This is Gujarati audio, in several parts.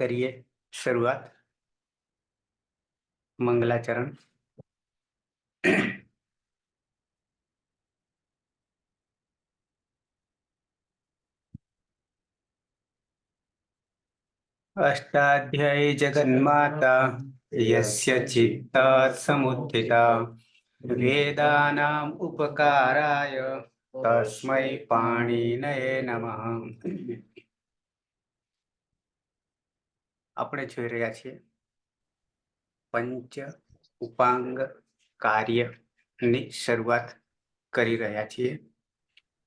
करिए शुरुआत। मंगलाचरण। अष्टाध्यायी जगन्माता यस्य चित्तात् समुत्थिता वेदानाम् उपकाराय तस्मै पाणिनये नमः। આપણે જોઈ રહ્યા છીએ પંચ ઉપાંગ કાર્યની શરૂઆત કરી રહ્યા છીએ।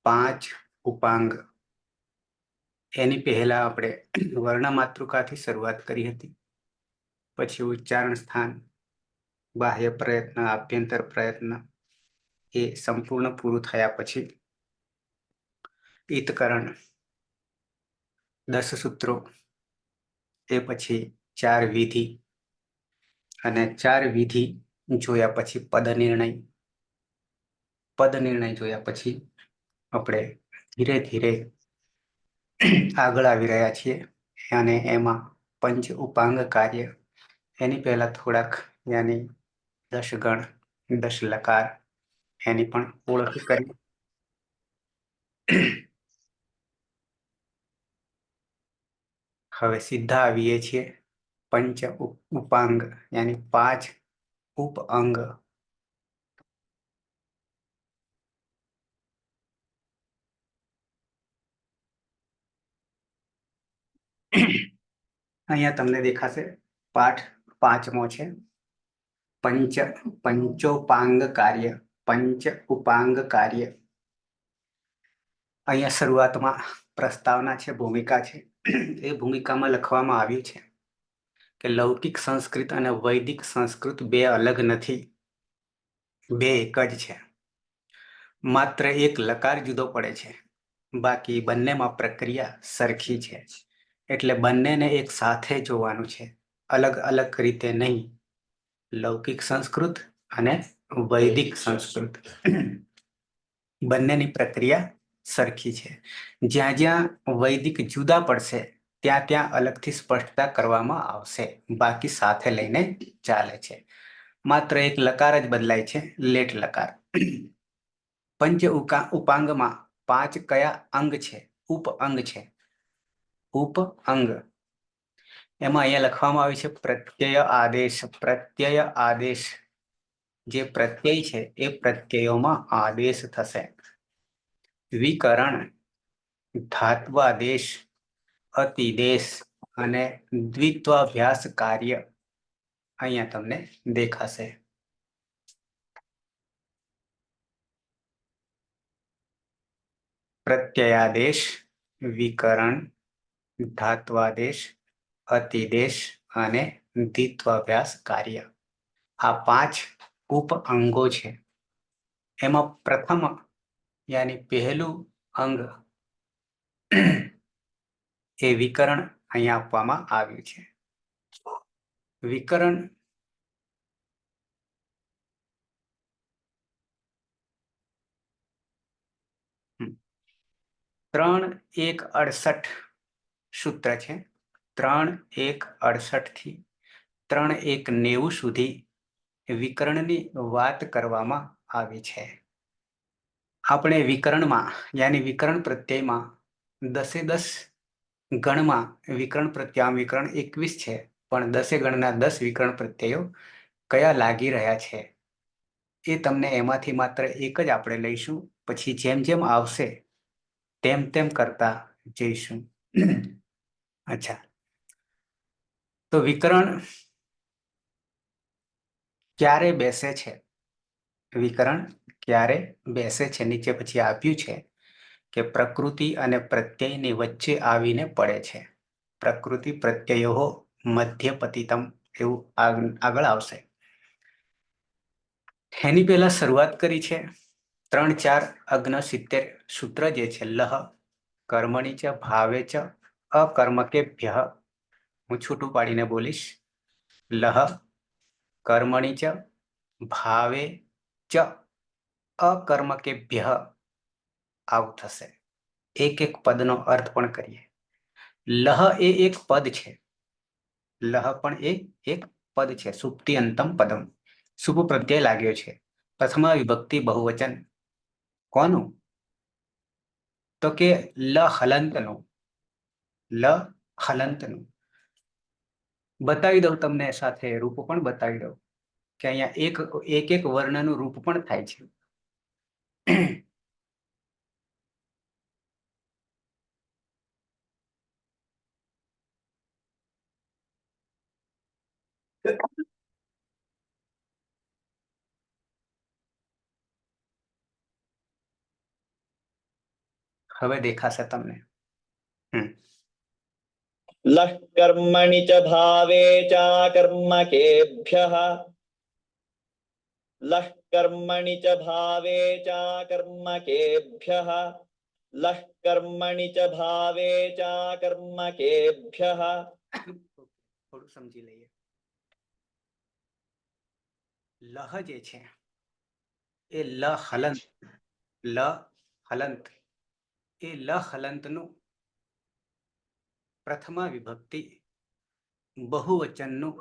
5 ઉપાંગ એની પહેલા આપણે વર્ણમાતૃકાથી શરૂઆત કરી હતી, પછી ઉચ્ચારણ સ્થાન, બાહ્ય પ્રયત્ન, આભ્યંતર પ્રયત્ન એ સંપૂર્ણ પૂરું થયા પછી ઈતકરણ 10 સૂત્રો, એ પછી 4 વિધિ અને 4 વિધિ જોયા પછી પદ નિર્ણય જોયા પછી આપણે ધીરે ધીરે આગળ આવી રહ્યા છીએ અને એમાં પંચ ઉપાંગ કાર્ય એની પહેલા થોડાક યાની 10 ગણ 10 લકાર એની પણ ઓળખ કરી। હવે સીધા આવીએ છીએ પંચ ઉપાંગ યાની 5 ઉપઅંગ। અહીંયા તમને દેખાશે પાઠ 5મો છે પંચોપાંગ કાર્ય। પંચ ઉપાંગ કાર્ય અહીંયા શરૂઆતમાં પ્રસ્તાવના છે, ભૂમિકા છે। એ ભૂમિકામાં લખવામાં આવ્યું છે કે લૌકિક સંસ્કૃત અને વૈદિક સંસ્કૃત બે અલગ નથી, બે એક જ છે। માત્ર એક લકાર જુદો પડે છે, બાકી બંનેમાં પ્રક્રિયા સરખી છે। એટલે બંનેને એક સાથે જોવાનું છે, અલગ અલગ રીતે નહીં। લૌકિક સંસ્કૃત અને વૈદિક સંસ્કૃત બંનેની પ્રક્રિયા સરખી છે। જ્યાં જ્યાં વૈદિક જુદા પડશે ત્યાં ત્યાં અલગથી સ્પષ્ટતા કરવામાં આવશે, બાકી સાથે લઈને ચાલે છે। માત્ર એક લકાર જ બદલાય છે, લેટ લકાર। પંચ ઉપાંગમાં 5 કયા અંગ છે? ઉપઅંગ છે, ઉપઅંગ। એમાં અહીંયા લખવામાં આવ્યું છે પ્રત્યય આદેશ। પ્રત્યય આદેશ જે પ્રત્યય છે એ પ્રત્યયોમાં આદેશ થશે। વિકરણ, ધાત્વાદેશ, અતિદેશ અને દ્વિત્વાભ્યાસ કાર્ય અહીંયા તમને દેખાશે। પ્રત્યયાદેશ, વિકરણ, ધાત્વાદેશ, અતિદેશ અને દ્વિત્વાભ્યાસ કાર્ય આ 5 ઉપઅંગો છે। એમાં પ્રથમ યાની પહેલું અંગ એ વિકરણ અહીંયા આપવામાં આવ્યું છે। વિકરણ ત્રણ 1:68 સૂત્ર છે। 3:1:68 થી 3:1:90 સુધી વિકરણની વાત કરવામાં આવી છે। આપણે વિકરણમાં યાની વિકરણ પ્રત્યયમાં 10 ગણમાં વિકરણ પ્રત્યય, વિકરણ 21 છે, પણ 10 ગણના 10 વિકરણ પ્રત્યયો કયા લાગી રહ્યા છે એ તમને એમાંથી માત્ર એક જ આપણે લઈશું, પછી જેમ જેમ આવશે તેમ તેમ કરતા જઈશું। અચ્છા, તો વિકરણ ક્યારે બેસે છે? વિકરણ ક્યારે બેસે છે? નીચે પછી આપ્યું છે કે પ્રકૃતિ અને પ્રત્યયની વચ્ચે આવીને પડે છે। પ્રકૃતિ પ્રત્યયો મધ્યપતિતમ એવું આગળ આવશે। એની પહેલા શરૂઆત કરી છે 3-4-69 સૂત્ર જે છે લહ કર્મણી ચ ભાવે ચ અકર્મકેભ્યઃ। હું છૂટું પાડીને બોલીશ, લહ કર્મણી ચ ભાવે ચ અકર્મકેભ્યઃ આવું થશે। એક એક પદનો અર્થ પણ કરીએ। લહ એ એક પદ છે લહ પણ એક પદ છે. સુપ્તિ અંતમ પદમ. શુભ પ્રત્યય લાગ્યો છે. પ્રથમા વિભક્તિ બહુવચન કોનું? તો કે લ હલંતનું. લ હલંતનું. બતાવી દઉં તમને, સાથે રૂપ પણ બતાવી દઉં કે અહીંયા એક વર્ણનું રૂપ પણ થાય છે. હવે દેખાશે તમને. लः कर्मणि च भावे चाकर्मकेभ्यः लः कर्मणि च भावे चाकर्मकेभ्यः लः कर्मणि च भावे चाकर्मकेभ्यः. થોડું સમજી લઈએ. લહ જે છે એ લ હલંત, લ હલંત, એ લ હલંતનું પ્રથમા વિભક્તિ બહુવચનનું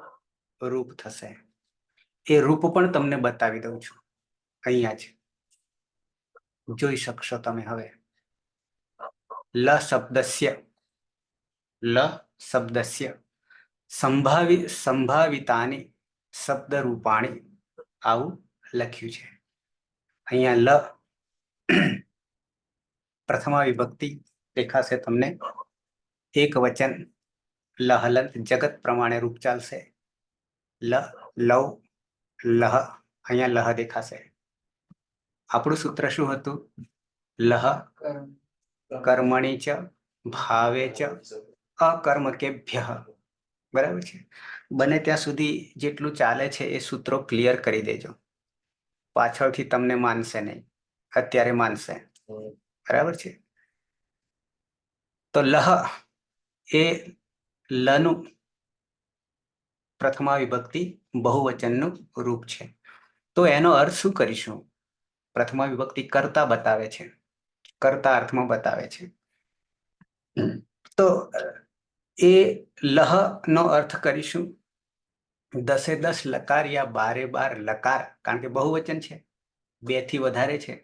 રૂપ થશે. એ રૂપ પણ તમને બતાવી દઉં છું. અહીંયા જ જોઈ શકશો તમે. હવે લ શબ્દસ્ય, લ શબ્દસ્ય સંભાવિતાની શબ્દરૂપાણી આવું લખ્યું છે. અહીંયા લ પ્રથમા વિભક્તિ દેખાશે તમને. એક વચન લહલંત જગત પ્રમાણે રૂપ ચાલશે. લ લવ લહ, અહીંયા લહ દેખાશે. આપણું સૂત્ર શું હતું? લહ કર્મણી ચ ભાવે ચ અકર્મકેભ્યઃ. બરાબર છે. બને ત્યાં સુધી જેટલું ચાલે છે એ સૂત્રો ક્લિયર કરી દેજો. પાછળથી તમને માનશે નહીં, અત્યારે માનશે. બરાબર છે. તો લહ એ લનું પ્રથમા વિભક્તિ બહુવચનનું રૂપ છે. તો એનો અર્થ શું કરીશું? પ્રથમા વિભક્તિ કર્તા બતાવે છે, કર્તા અર્થમાં બતાવે છે. તો એ લહ નો અર્થ કરીશું 10 લકાર યા 12 લકાર, કારણ કે બહુવચન છે, 2 થી વધારે છે.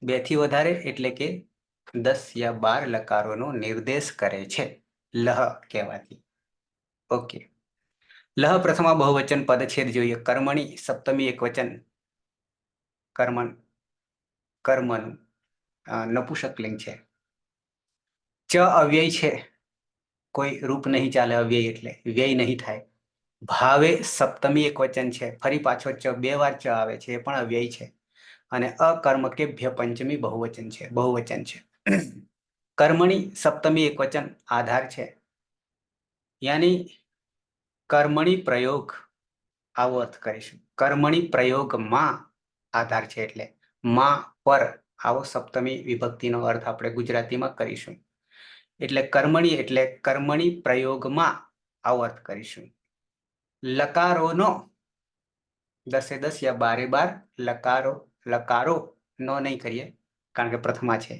2 થી વધારે એટલે કે 10 યા 12 લકારોનો નિર્દેશ કરે છે લહ કહેવાથી. ઓકે. લહ પ્રથમા બહુવચન પદછેદ જોઈએ. કર્મણી સપ્તમી એક વચન, કર્મણ કર્મનું નપુંસકલિંગ છે. ચ અવ્યય છે, કોઈ રૂપ નહીં ચાલે. અવ્યય એટલે વ્યય નહીં થાય. ભાવે સપ્તમી એક વચન છે, ફરી પાછો ચ 2 વાર ચ આવે છે, એ પણ અવ્યય છે. અને અકર્મકેભ્ય પંચમી બહુવચન છે, બહુવચન છે. કર્મણી સપ્તમી એક વચન આધાર છે, યાની કર્મણી પ્રયોગ, આવો અર્થ કરીશું. કર્મણી પ્રયોગમાં આધાર છે, એટલે માં પર, આવો સપ્તમી વિભક્તિનો અર્થ આપણે ગુજરાતીમાં કરીશું. એટલે કર્મણી એટલે કર્મણી પ્રયોગમાં, આવો અર્થ કરીશું. લકારોનો 10 યા 12 લકારો નો નહીં કરીએ, કારણ કે પ્રથમા છે.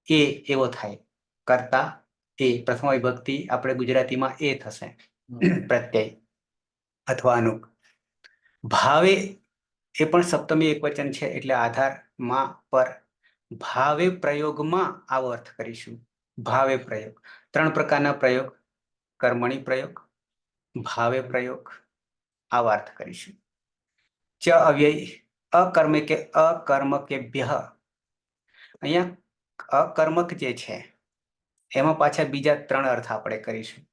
એ એવો થાય. કરતા એ પ્રથમા વિભક્તિ આપણે ગુજરાતીમાં એ થશે, પ્રત્યય અથવા અનુક. ભાવે એ પણ સપ્તમી એક વચન છે, એટલે આધાર માં પર. ભાવે પ્રયોગમાં આવો અર્થ કરીશું. ભાવે પ્રયોગ, 3 પ્રકારના પ્રયોગ: કર્મણી પ્રયોગ, ભાવે પ્રયોગ, આવા અર્થ કરીશું. ચ અવ્યય અકર્મકેભ્ય. અહીંયા અકર્મક જે છે એમાં પાછા બીજા 3 અર્થ આપણે કરીશું.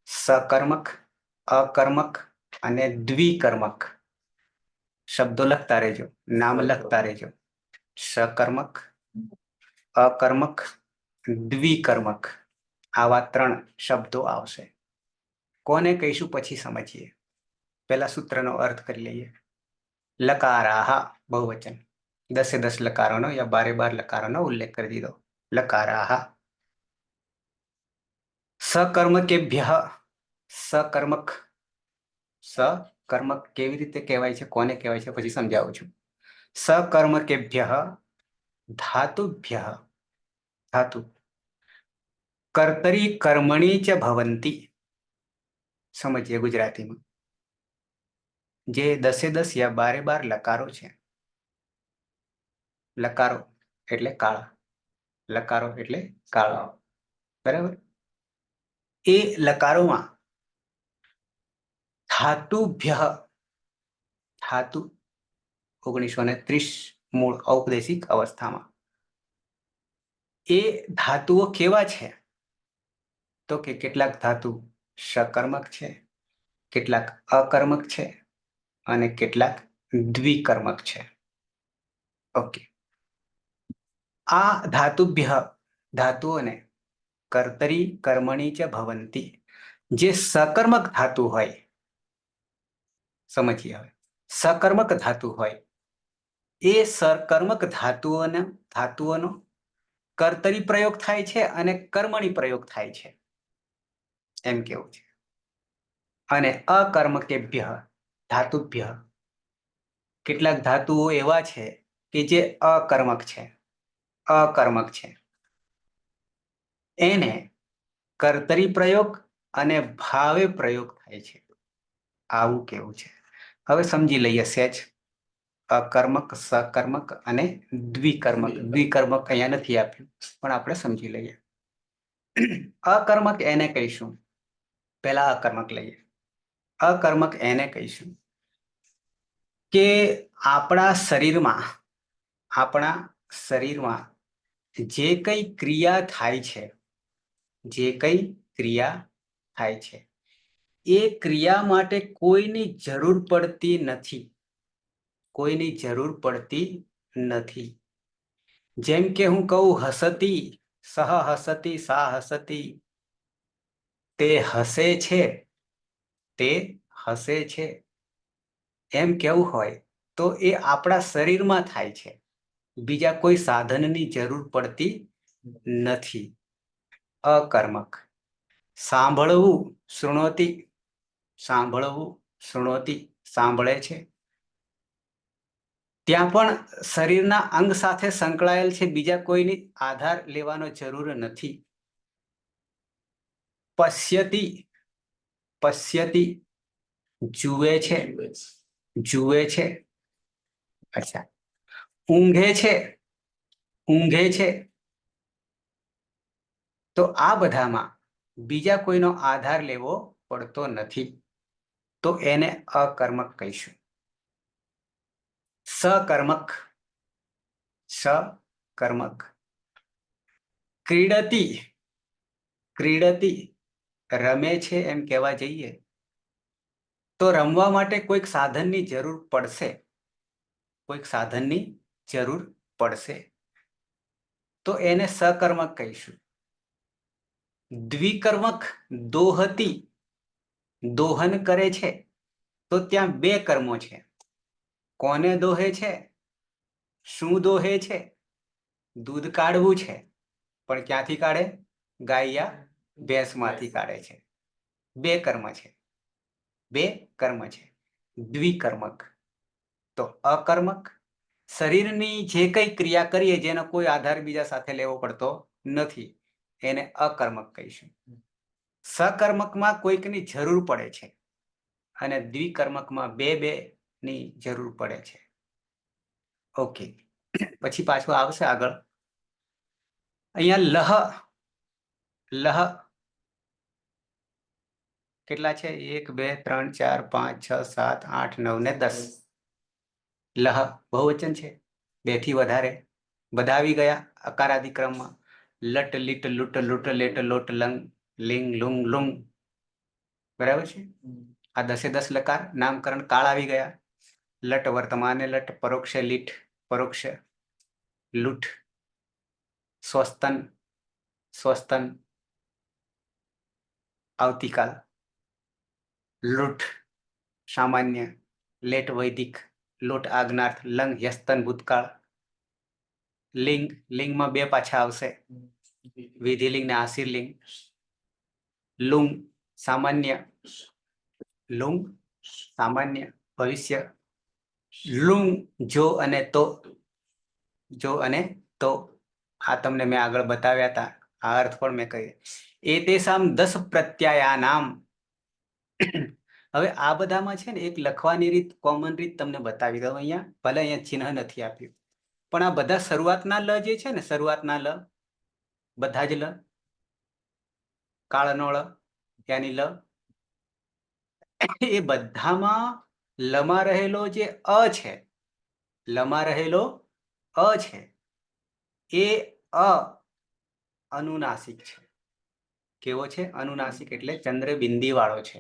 સકર્મક, અકર્મક અને દ્વિકર્મક. શબ્દો લખતા રહેજો, નામ લખતા રહેજો. સકર્મક, અકર્મક, દ્વિકર્મક, આવા 3 શબ્દો આવશે. કોને કહીશું પછી સમજીએ. પહેલા સૂત્રનો અર્થ કરી લઈએ. લકારાહ બહુવચન, 10 લકારોનો યા 12 લકારોનો ઉલ્લેખ કરી દીધો. લકારાહ. સકર્મકેભ્ય, સકર્મક. સકર્મક કેવી રીતે કહેવાય છે, કોને કહેવાય છે, પછી સમજાવું છું. સકર્મકેભ્ય ધાતુભ્ય, ધાતુ કર્તરી કર્મણી ચ ભવંતી. સમજીએ ગુજરાતીમાં. જે 10 યા 12 લકારો છે, લકારો એટલે કાળા, લકારો એટલે કાળા, બરાબર. એ લકારોમાં ધાતુભ્ય, ધાતુ 1930 મૂળ ઔપદેશિક અવસ્થામાં એ ધાતુઓ કેવા છે? તો કે કેટલાક ધાતુ સકર્મક છે, કેટલાક અકર્મક છે અને કેટલાક દ્વિકર્મક છે. ઓકે. આ ધાતુભ્ય, ધાતુઓને કર્તરી કર્મણી ચ ભવંતી, જે સકર્મક ધાતુ હોય, સમજીએ હવે, સકર્મક ધાતુ હોય એ સકર્મક ધાતુઓનો કર્તરી પ્રયોગ થાય છે અને કર્મણી પ્રયોગ થાય છે, એમ કેવું છે. અને અકર્મકેભ્ય ધાતુભ્ય, કેટલાક ધાતુઓ એવા છે કે જે અકર્મક છે, અકર્મક છે, એને કર્તરી પ્રયોગ અને ભાવે પ્રયોગ થાય છે, આવું કેવું છે. હવે સમજી લઈએ સહેજ. અકર્મક, સકર્મક અને દ્વિકર્મક. દ્વિકર્મક અહીંયા નથી આપ્યું, પણ આપણે સમજી લઈએ. અકર્મક એને કહીશું, પહેલા અકર્મક લઈએ. અકર્મક એને કહીશું કે આપણા શરીરમાં જે કઈ ક્રિયા થાય છે, જે કઈ ક્રિયા થાય છે એ ક્રિયા માટે કોઈની જરૂર પડતી નથી, કોઈની જરૂર પડતી નથી. જેમ કે હું કહું હસતી, સહ હસતી, સા હસતી, તે હસે છે, તે હસે છે, એમ કેવું હોય તો એ આપણા શરીરમાં થાય છે, બીજા કોઈ સાધનની જરૂર પડતી નથી. અકર્મક. સાંભળવું, શૃણોતિ, સાંભળવું, શૃણોતિ, સાંભળે છે, ત્યાં પણ શરીરના અંગ સાથે સંકળાયેલ છે, બીજા કોઈની આધાર લેવાનો જરૂર નથી. પશ્યતિ, પશ્યતિ, જુએ છે, જુએ છે. અચ્છા. ઊંઘે છે, ઊંઘે છે. તો આ બધામાં બીજા કોઈનો આધાર લેવો પડતો નથી, તો એને અકર્મક કહીશું. સકર્મક, સકર્મક. ક્રીડતિ, ક્રીડતિ, રમે છે એમ કહેવા જઈએ તો રમવા માટે કોઈક સાધનની જરૂર પડશે, કોઈક સાધનની જરૂર પડશે, તો એને સકર્મક કહીશું. દ્વિકર્મક, દોહતી, દોહન કરે છે, તો ત્યાં બે કર્મો છે. કોને દોહે છે? શું દોહે છે? દૂધ કાઢવું છે, પણ ક્યાંથી કાઢે? ગાય યા ભેંસમાંથી કાઢે છે. બે કર્મ છે, બે કર્મ છે. દ્વિકર્મક તો અકર્મક, શરીરની જે કઈ ક્રિયા કરીએ જેનો કોઈ આધાર બીજા સાથે લેવો પડતો નથી, એને અકર્મક કહીશું. સકર્મકમાં કોઈકની જરૂર પડે છે અને દ્વિકર્મકમાં બે ની જરૂર પડે છે. ઓકે. પછી પાછું આવશે આગળ. અહીંયા લહ કેટલા છે? 1 2 3 4 5 6 7 8 9 ને 10. લહ બહુવચન છે, 2 થી વધારે, બધા આવી ગયા અકારાદિ ક્રમમાં. લટ લીટ લુટ લુટ લેટ લોટ લંગ લિંગ લુંગ લુંગ, બરાબર છે. આ 10 લકાર નામકરણ કાળ આવી ગયા. લટ વર્તમાને લટ, પરોક્ષે લીટ, પરોક્ષ લૂટ, સ્વસ્તન, સ્વસ્તન આવતીકાલ, લૂટ સામાન્ય, લેટ વૈદિક, લોટ આજ્ઞાર્થ, લંગ યસ્તન ભૂતકાળ, લિંગ, લિંગમાં બે પાછા આવશે, વિધિલિંગ ને આશીર્લિંગ. લુંગ સામાન્ય, લુંગ સામાન્ય ભવિષ્ય. લુંગ જો અને તો, જો અને તો, આ તમને મેં આગળ બતાવ્યા હતા, આ અર્થ પણ મેં કહ્યું. એતેષામ 10 પ્રત્યયાનામ, હવે આ બધામાં છે ને એક લખવાની રીત, કોમન રીત તમને બતાવી દઉં અહીંયા. ભલે અહીંયા ચિહ્ન નથી આપ્યું, પણ આ બધા શરૂઆતના લ જે છે ને, શરૂઆતના લ, બધા જ લ, કાળનો ળ, ત્યાંની લ, એ બધામાં લમાં રહેલો જે અ છે, લમાં રહેલો અ છે, એ અ અનુનાસિક છે. કેવો છે? અનુનાસિક એટલે ચંદ્ર બિંદી વાળો છે.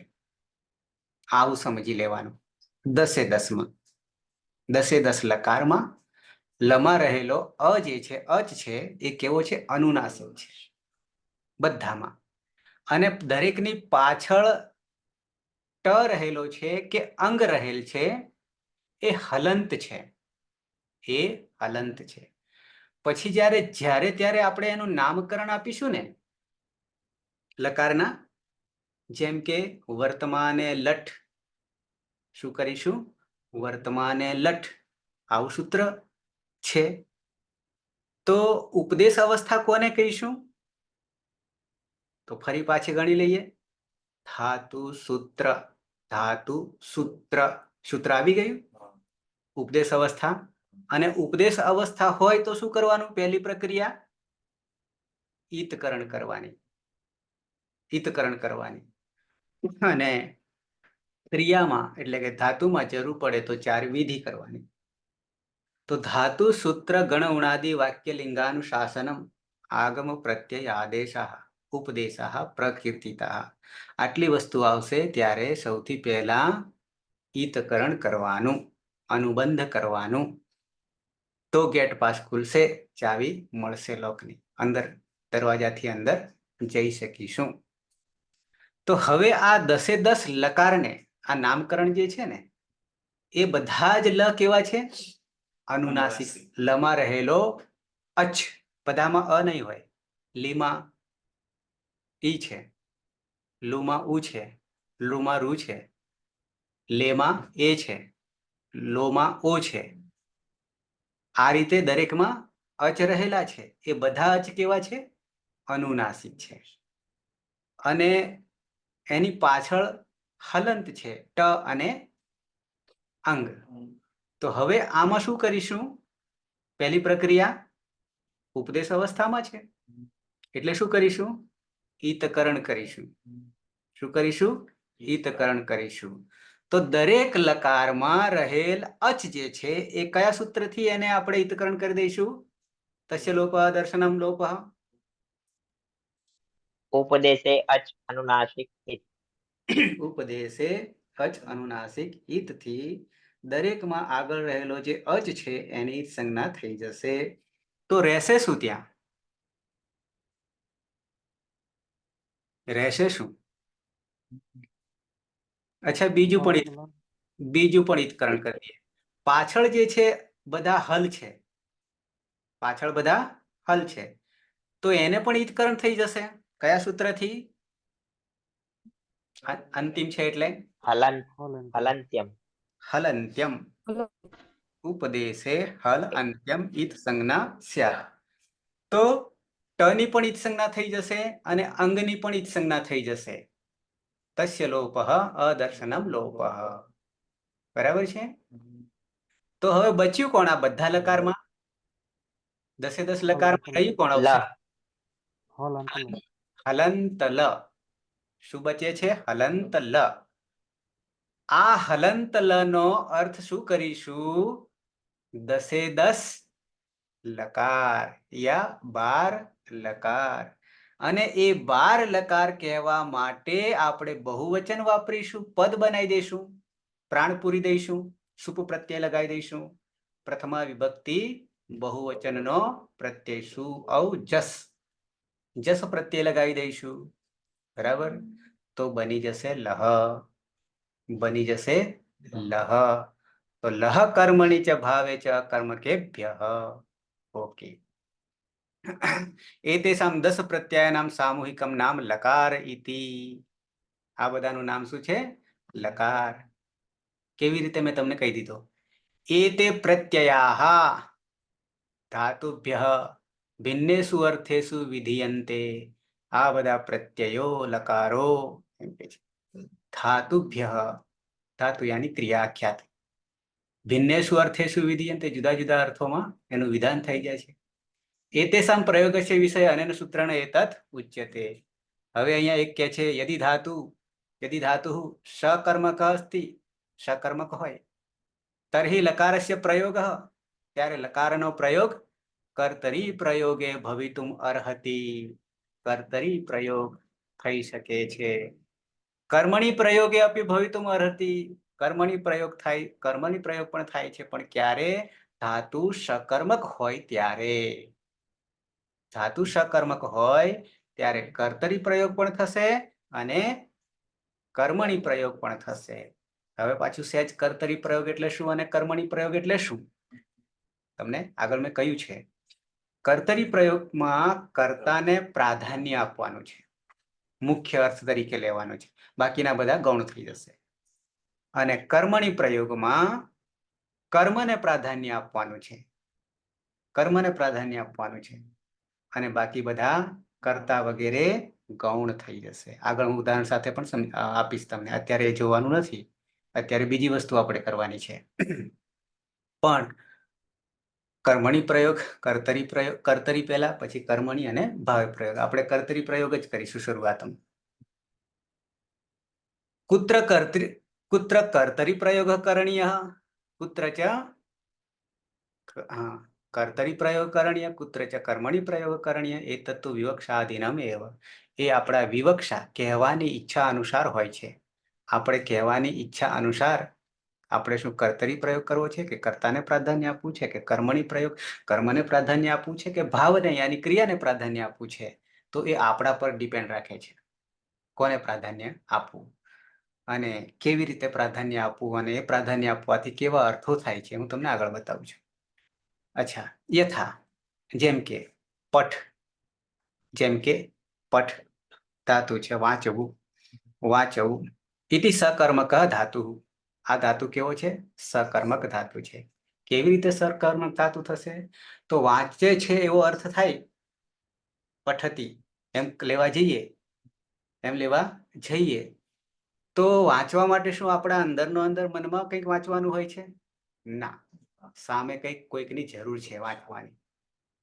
આવું સમજી લેવાનું. 10 10 લકારમાં લમાં રહેલો અ જે છે, અચ છે, એ કેવો છે? અનુનાસિક છે બધામાં. અને દરેકની પાછળ ટ રહેલો છે કે અંગ રહેલ છે, એ હલંત છે. એ હલંત છે. પછી જ્યારે ત્યારે આપણે એનું નામકરણ આપીશું ને લકારના, જેમ કે વર્તમાને લઠ, શું કરીશું? વર્તમાને લઠ, આવું સૂત્ર છે. તો ઉપદેશ અવસ્થા કોને કહીશું? તો ફરી પાછી ગણી લઈએ. ધાતુ સૂત્ર, ધાતુ સૂત્ર, સૂત્ર આવી ગયું. ઉપદેશ અવસ્થા. અને ઉપદેશ અવસ્થા હોય તો શું કરવાનું? પહેલી પ્રક્રિયા ઈતકરણ કરવાની. ઈતકરણ કરવાની. અને ક્રિયામાં એટલે કે ધાતુમાં જરૂર પડે તો 4 વિધિ કરવાની. તો ધાતુ સૂત્ર ગણ ઉણાદિ વાક્ય લિંગાનુશાસનમ આગમ પ્રત્યય આદેશા ઉપદેશા પ્રકીર્તિતા. આટલી વસ્તુ આવશે ત્યારે સૌથી પહેલા ઈતકરણ કરવાનું, અનુબંધ કરવાનું. તો ગેટ પાસ ખુલશે, ચાવી મળશે લોકની. અંદર દરવાજાથી અંદર જઈ શકીશું. તો હવે આ 10 લકારને, આ નામકરણ જે છે ને, એ બધા જ લ કેવા છે? અનુનાસિક. લમાં રહેલો અચ, બધામાં અ નહીં હોય. લીમાં ઈ છે, લુમાં ઉ છે, લુમાં રૂ છે, લેમાં એ છે, લોમાં ઓ છે. આ રીતે દરેકમાં અચ રહેલા છે. એ બધા અચ કેવા છે? અનુનાસિક છે. અને એની પાછળ હલંત છે, ટ અને અંગ. તો હવે આમાં શું કરીશું? પહેલી પ્રક્રિયા ઉપદેશ અવસ્થામાં છે, એટલે શું કરીશું? ઈતકરણ કરીશું. શું કરીશું? ઈતકરણ કરીશું. તો દરેક લકારમાં રહેલ અચ જે છે, એ કયા સૂત્રથી એને આપણે ઈતકરણ કરી દઈશું? તસ્ય લોપઃ દર્શનમ લોપઃ. ઉપદેશે અચ અનુનાસિક ઈત. ઉપદેશે અચ અનુનાસિક ઈતથી દરેકમાં આગળ રહેલો જે અચ છે એની સંજ્ઞા થઈ જશે. તો રહેશે શું ત્યાં? રહેશે શું? અચ્છા, બીજું પણ ઈતકરણ કરીએ. પાછળ જે છે બધા હલ છે, પાછળ બધા હલ છે, તો એને પણ ઈતકરણ થઈ જશે. કયા સૂત્રથી? અંતિમ છે એટલે હલંત્યમ. હલંત્યમ. ઉપદેશે હલ અંત્યમ ઈત સંજ્ઞા સ્યાત. તો ટની પણ ઈત સંજ્ઞા થઈ જશે અને અંગની પણ ઈત સંજ્ઞા થઈ જશે. તસ્ય લોપઃ અદર્શનમ લોપઃ. બરાબર છે? તો હવે બચ્યું કોણ આ બધા લકારમાં? 10 લકારમાં કયું કોણ આવશે? હલંત લ. શું બચે છે? હલંત લ. આ હલંત લ નો અર્થ શું કરીશું? 10 લકાર યા 12 લકાર. અને એ 12 લકાર કહેવા માટે આપણે બહુવચન વાપરીશું, પદ બનાવી દઈશું, પ્રાણ પૂરી દઈશું, સુપ પ્રત્યય લગાવી દઈશું. પ્રથમા વિભક્તિ બહુવચનનો પ્રત્યય સુ ઔ જસ, જસ પ્રત્યય લગાવી દઈશું. બરાબર? તો બની જશે લહ. બની જશે લહ. તો લહ કર્મણિ ચ ભાવે ચ કર્મકેભ્યઃ. ઓકે. એતેષાં 10 પ્રત્યયાનામ સામૂહિકમ નામ લકાર ઇતિ. આ બધાનું નામ શું છે? લકાર. કેવી રીતે? મેં તમને કહી દીધો. એતે પ્રત્યયાઃ ધાતુભ્યઃ ભિન્નેષુ અર્થેષુ વિધીયન્તે. આ બધા પ્રત્યયો લકારો એમ કે છે. ધાતુભ્ય ધાતુ યાની ક્રિયા આખ્યાત ભિન્નેષુ અર્થેષુ વિધીયન્તે જુદા જુદા અર્થોમાં એનું વિધાન થઈ જાય છે. એતેષાં પ્રયોગસ્ય વિષય અનેન સૂત્રેણ એતત ઉચ્યતે. હવે અહીંયા એક કે છે યદિ ધાતુ સકર્મક અસ્તિ સકર્મક હોય તર્હિ લકારસ્ય પ્રયોગ ત્યારે લકારનો પ્રયોગ કર્તરી પ્રયોગે ભવિતુમ અર્હતિ. કર્તરી પ્રયોગ થઈ શકે છે. કર્મણી પ્રયોગે અપી ભવિતુમ અર્હતિ. કર્મણી પ્રયોગ પણ થાય છે, પણ ક્યારે? ધાતુ સકર્મક હોય ત્યારે. ધાતુ સકર્મક હોય ત્યારે કર્તરી પ્રયોગ પણ થશે અને કર્મણી પ્રયોગ પણ થશે. હવે પાછું સહેજ કર્તરી પ્રયોગ એટલે શું અને કર્મણી પ્રયોગ એટલે શું તમને આગળ મેં કહ્યું છે. કર્તરી પ્રયોગમાં કર્તાને પ્રાધાન્ય આપવાનું છે, મુખ્ય અર્થ તરીકે લેવાનું છે, બાકીના બધા ગૌણ થઈ જશે. અને કર્મણી પ્રયોગમાં કર્મને પ્રાધાન્ય આપવાનું છે, અને બાકી બધા કર્તા વગેરે ગૌણ થઈ જશે. આગળ હું ઉદાહરણ સાથે પણ આપીશ તમને, અત્યારે એ જોવાનું નથી, અત્યારે બીજી વસ્તુ આપણે કરવાની છે. પણ કર્મણી પ્રયોગ કર્તરી પહેલા, પછી કર્મણી અને ભાવ પ્રયોગ. આપણે કર્તરી પ્રયોગ જ કરીશું શરૂઆતમાં. કુત્ર કર્તરી પ્રયોગ કરણીય કુત્ર ચ કર્તરી પ્રયોગ કરણીય કુત્ર ચ કર્મણી પ્રયોગ કરણીય એ તત્વ વિવક્ષાધીનમ એવ. એ આપણા વિવક્ષા કહેવાની ઈચ્છા અનુસાર હોય છે. આપણે કહેવાની ઈચ્છા અનુસાર આપણે શું કર્તરી પ્રયોગ કરવો છે કે કર્તાને પ્રાધાન્ય આપવું છે કે કર્મને પ્રાધાન્ય આપવું છે કે ભાવને યાની ક્રિયાને પ્રાધાન્ય આપવું છે, તો એ આપણા પર ડિપેન્ડ રાખે છે કોને પ્રાધાન્ય આપવું અને કેવી રીતે પ્રાધાન્ય આપવું, અને એ પ્રાધાન્ય આપવાથી કેવા અર્થો થાય છે હું તમને આગળ બતાવું છું. અચ્છા, યથા જેમ કે પઠ ધાતુ છે, વાંચવું ઇતિ સકર્મક ધાતુ. આ ધાતુ કેવો છે? સકર્મક ધાતુ છે. કેવી રીતે સકર્મક ધાતુ થશે? તો વાંચે છે એવો અર્થ થાય પઠતી, એમ લેવા જઈએ તો વાંચવા માટે શું આપણા અંદરનો અંદર મનમાં કંઈક વાંચવાનું હોય છે? ના, સામે કોઈકની જરૂર છે વાંચવાની,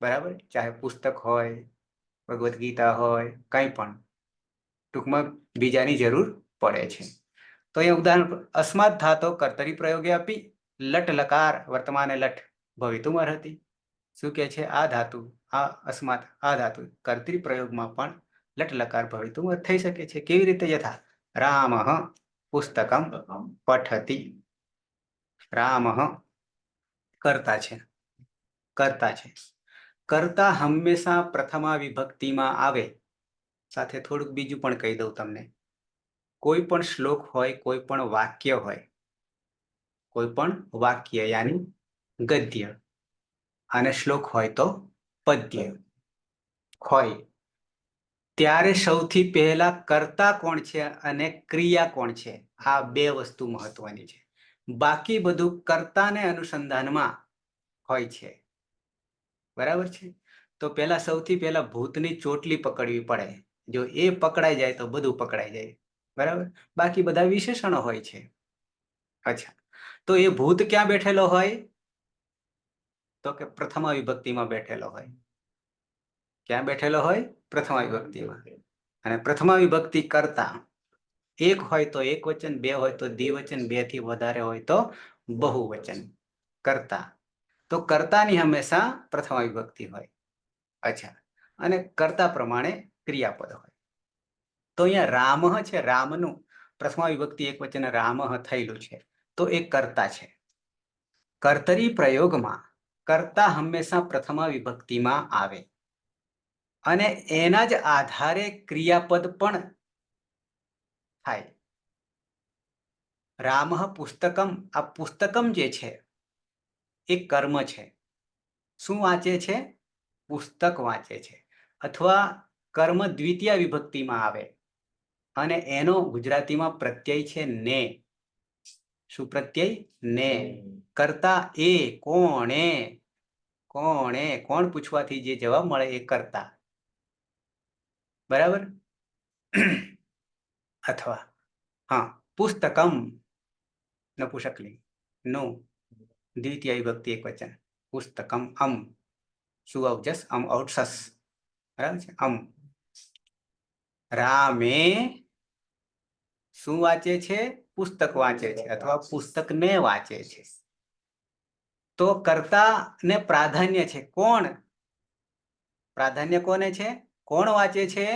બરાબર? ચાહે પુસ્તક હોય, ભગવદ્ ગીતા હોય, કંઈ પણ, ટૂંકમાં બીજાની જરૂર પડે છે. તો એ ઉદાહરણ અસ્માત ધાતો કર્તરી પ્રયોગે આપી લટ લકાર વર્તમાને લટ ભવિતુમ અર્હતિ. શું કે છે? આ ધાતુ કર્તરી પ્રયોગમાં પણ લટ લકાર ભવિતુમ થઈ શકે છે. કેવી રીતે? યથા રામ પુસ્તકમ પઠતી. રામ કર્તા છે. કર્તા હંમેશા પ્રથમા વિભક્તિમાં આવે. સાથે થોડુંક બીજું પણ કહી દઉં તમને. કોઈ પણ શ્લોક હોય, કોઈ પણ વાક્ય યાની ગદ્ય, અને શ્લોક હોય તો પદ્ય હોય, ત્યારે સૌથી પહેલા કર્તા કોણ છે અને ક્રિયા કોણ છે, આ બે વસ્તુ મહત્વની છે. બાકી બધું કર્તાને અનુસંધાનમાં હોય છે, બરાબર છે? તો સૌથી પહેલા ભૂતની ચોટલી પકડવી પડે. જો એ પકડાઈ જાય તો બધું પકડાઈ જાય, બરાબર? બાકી બધા વિશેષણો હોય છે. અચ્છા, તો એ ભૂત ક્યાં બેઠેલો હોય? તો કે પ્રથમા વિભક્તિમાં બેઠેલો હોય. ક્યાં બેઠેલો હોય? પ્રથમા વિભક્તિમાં. અને પ્રથમા વિભક્તિ કર્તા એક હોય તો એક વચન, બે હોય તો દ્વિવચન, બે થી વધારે હોય તો બહુવચન. કર્તા તો કર્તાની હંમેશા પ્રથમા વિભક્તિ હોય. અચ્છા, અને કર્તા પ્રમાણે ક્રિયાપદ હોય. તો અહીંયા રામ છે, રામનું પ્રથમા વિભક્તિ એક વચન રામ થયેલું છે, તો એ કર્તા છે. કર્તરી પ્રયોગમાં કર્તા હંમેશા પ્રથમા વિભક્તિમાં આવે અને એના જ આધારે ક્રિયાપદ પણ થાય. રામ પુસ્તકમ, આ પુસ્તકમ જે છે એ કર્મ છે. શું વાંચે છે? પુસ્તક વાંચે છે. અથવા કર્મ દ્વિતીય વિભક્તિમાં આવે અને એનો ગુજરાતીમાં પ્રત્યય છે ને. શું પ્રત્યય? ને. કર્તા એ કોણ પૂછવાથી જે જવાબ મળે એ કર્તા, બરાબર? અથવા हाँ, पुस्तकम नपुंसकलिंग, नो द्वितीय विभक्ति एक वचन, पुस्तकम अम सु जस अम और सस, बराबर છે અમ. રામે શું વાંચે છે? પુસ્તક વાંચે છે અથવા પુસ્તકને વાંચે છે. તો કર્તા ને પ્રાધાન્ય છે કોણ? પ્રાધાન્ય કોને છે? કોણ વાંચે છે?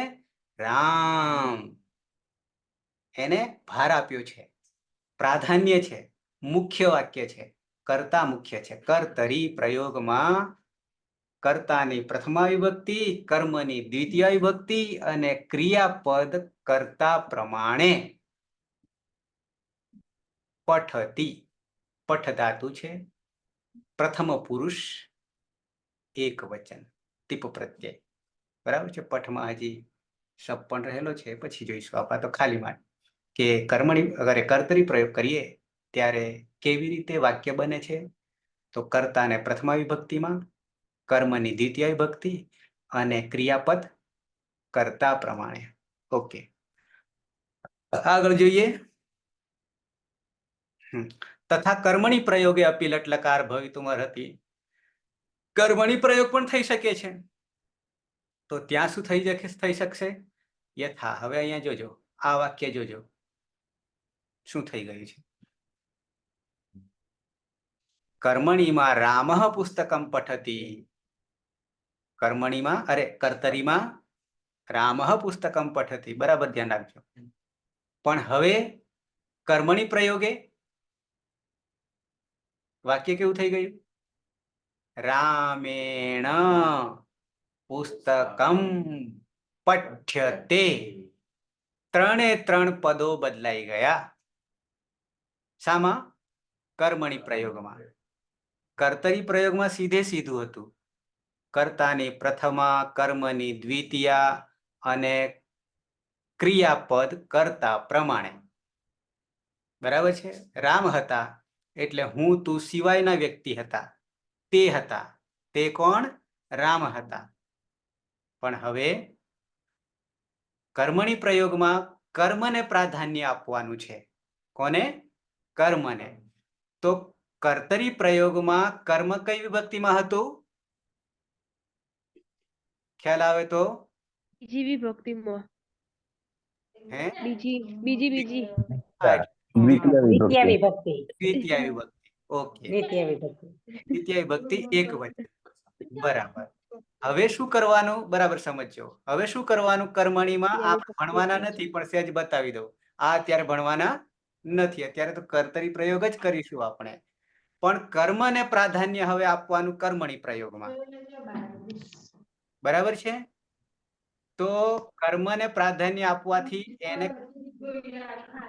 રામ. એને ભાર આપ્યો છે, પ્રાધાન્ય છે, મુખ્ય વાક્ય છે, કર્તા મુખ્ય છે. કર્તરી પ્રયોગમાં કર્તાની પ્રથમા વિભક્તિ, કર્મની દ્વિતીય વિભક્તિ અને ક્રિયાપદ કર્તા પ્રમાણે પઠતી. પઠ ધાતુ છે, પ્રથમ પુરુષ એક વચન, ટીપ પ્રત્યય, બરાબર છે. પઠમાં હજી શબ્દ પણ રહેલો છે, પછી જોઈશું. આપણે તો ખાલી માટે કે કર્મણી અગર કર્તરી પ્રયોગ કરીએ ત્યારે કેવી રીતે વાક્ય બને છે? તો કર્તાને પ્રથમા વિભક્તિમાં, કર્મની દ્વિતીય વિભક્તિ અને ક્રિયાપદ કર્તા પ્રમાણે. ઓકે, આગળ જોઈએ. તથા કર્મણી પ્રયોગે અપી લટ લકાર ભવિતુમ અર્હતિ. કર્મણી પ્રયોગ પણ થઈ શકે છે. તો ત્યાં શું થઈ શકશે? યથા. હવે અહીંયા જોજો, આ વાક્ય જોજો શું થઈ ગયું છે. કર્મણીમાં રામઃ પુસ્તકમ પઠતી. કર્મણીમાં કર્તરીમાં રામઃ પુસ્તકમ પઠતી, બરાબર ધ્યાન રાખજો. પણ હવે કર્મણી પ્રયોગે વાક્ય કેવું થઈ ગયું? રામેણ પુસ્તકમ પઠ્યતે. ત્રણે ત્રણ પદો બદલાઈ ગયા. શામાં? કર્મણી પ્રયોગમાં. કર્તરી પ્રયોગમાં સીધે સીધું હતું, કર્તાની પ્રથમા, કર્મની દ્વિતીયા અને ક્રિયાપદ કર્તા પ્રમાણે, બરાબર છે. રામ હતા એટલે હું તું સિવાયના વ્યક્તિ હતા, તે હતા. તે કોણ? રામ હતા. પણ હવે કર્મણી પ્રયોગમાં કર્મને પ્રાધાન્ય આપવાનું છે. કોને? કર્મને. તો કર્તરી પ્રયોગમાં કર્મ કઈ વિભક્તિમાં હતું? ખ્યાલ આવે તો? બીજી વિભક્તિમાં. હે? બીજી. દ્વિતીય વિભક્તિ. દ્વિતીય વિભક્તિ. ઓકે, દ્વિતીય વિભક્તિ. દ્વિતીય વિભક્તિ એક વચન, બરાબર. હવે શું કરવાનું? બરાબર સમજો. હવે શું કરવાનું? કર્મણીમાં આપણે ભણવાના નથી, પણ સહેજ બતાવી દઉં. આ અત્યારે ભણવાના નથી, અત્યારે તો કર્તરી પ્રયોગ જ કરીશું આપણે. પણ કર્મને પ્રાધાન્ય હવે આપવાનું કર્મણી પ્રયોગમાં, બરાબર છે. તો કર્મને પ્રાધાન્ય આપવાથી એને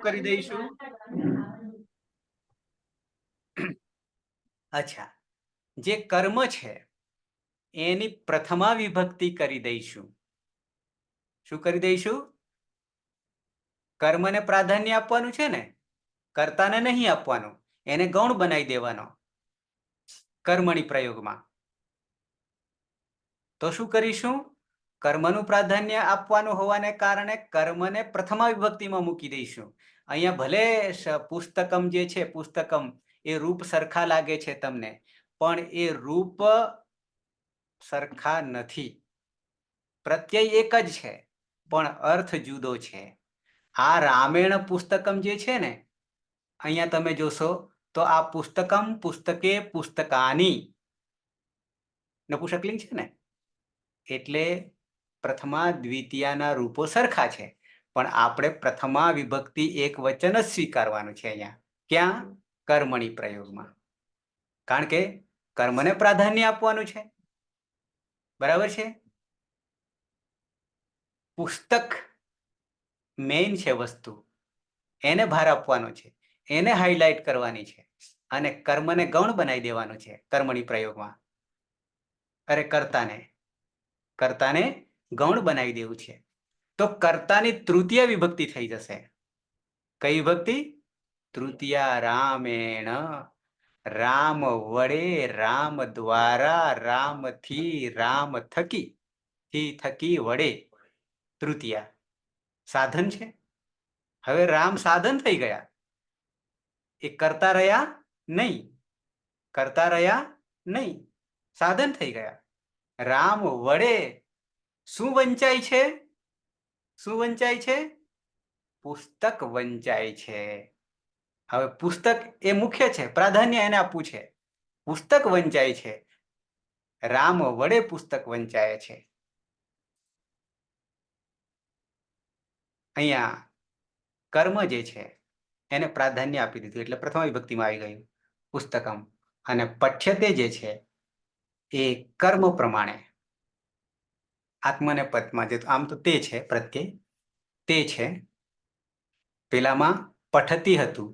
કરી દઈશું. અચ્છા, જે કર્મ છે એની પ્રથમા વિભક્તિ કરી દઈશું. શું કરી દઈશું? કર્મને પ્રાધાન્ય આપવાનું છે ને, કર્તાને નહીં આપવાનું, એને ગૌણ બનાવી દેવાનો કર્મણી પ્રયોગમાં. તો શું કરીશું? કર્મનું પ્રાધાન્ય આપવાનું હોવાને કારણે કર્મને પ્રથમા વિભક્તિમાં મૂકી દઈશું. અહીંયા ભલે પુસ્તકમ જે છે, પુસ્તકમ એ રૂપ સરખા લાગે છે તમને, પણ એ રૂપ સરખા નથી. પ્રત્યય એક જ છે પણ અર્થ જુદો છે. આ રામેણ પુસ્તકમ જે છે ને, અહીંયા તમે જોશો તો આ પુસ્તકમ, પુસ્તકે, પુસ્તકાની નપુંસકલિંગ છે ને, એટલે પ્રથમા દ્વિતીયાના રૂપો સરખા છે, પણ આપણે પ્રથમા વિભક્તિ એક વચન જ સ્વીકારવાનું છે અહીંયા. ક્યાં? કર્મણી પ્રયોગમાં. કારણ કે કર્મને પ્રાધાન્ય આપવાનું છે, બરાબર છે. પુસ્તક મેઇન છે વસ્તુ, એને ભાર આપવાનો છે, એને હાઇલાઇટ કરવાની છે, અને કર્મને ગૌણ બનાવી દેવાનું છે કર્મણી પ્રયોગમાં. કર્તાને ગૌણ બનાવી દેવું છે. તો કર્તાની તૃતીય વિભક્તિ થઈ જશે. કઈ વિભક્તિ? તૃતીયા. રામેણ, રામ વડે, રામ દ્વારા, રામથી, રામ થકી, થી થકી વડે. તૃતીયા સાધન છે, હવે રામ સાધન થઈ ગયા, એ કરતા રહ્યા નહીં, કરતા રહ્યા નહીં, સાધન થઈ ગયા. રામ વડે શું વંચાય છે? શું વંચાય છે? પુસ્તક વંચાય છે. હવે પુસ્તક એ મુખ્ય છે, પ્રાધાન્ય એને આપવું છે. પુસ્તક વંચાય છે, રામ વડે પુસ્તક વંચાય છે. અહીંયા કર્મ જે છે એને પ્રાધાન્ય આપી દીધું એટલે પ્રથમ વિભક્તિમાં આવી ગયું પુસ્તકમ. અને પઠ્યતે જે છે એ કર્મ પ્રમાણે આત્મને પદમાં જે આમ તો તે છે, પ્રત્યય તે છે. પેલામાં પઠતી હતું,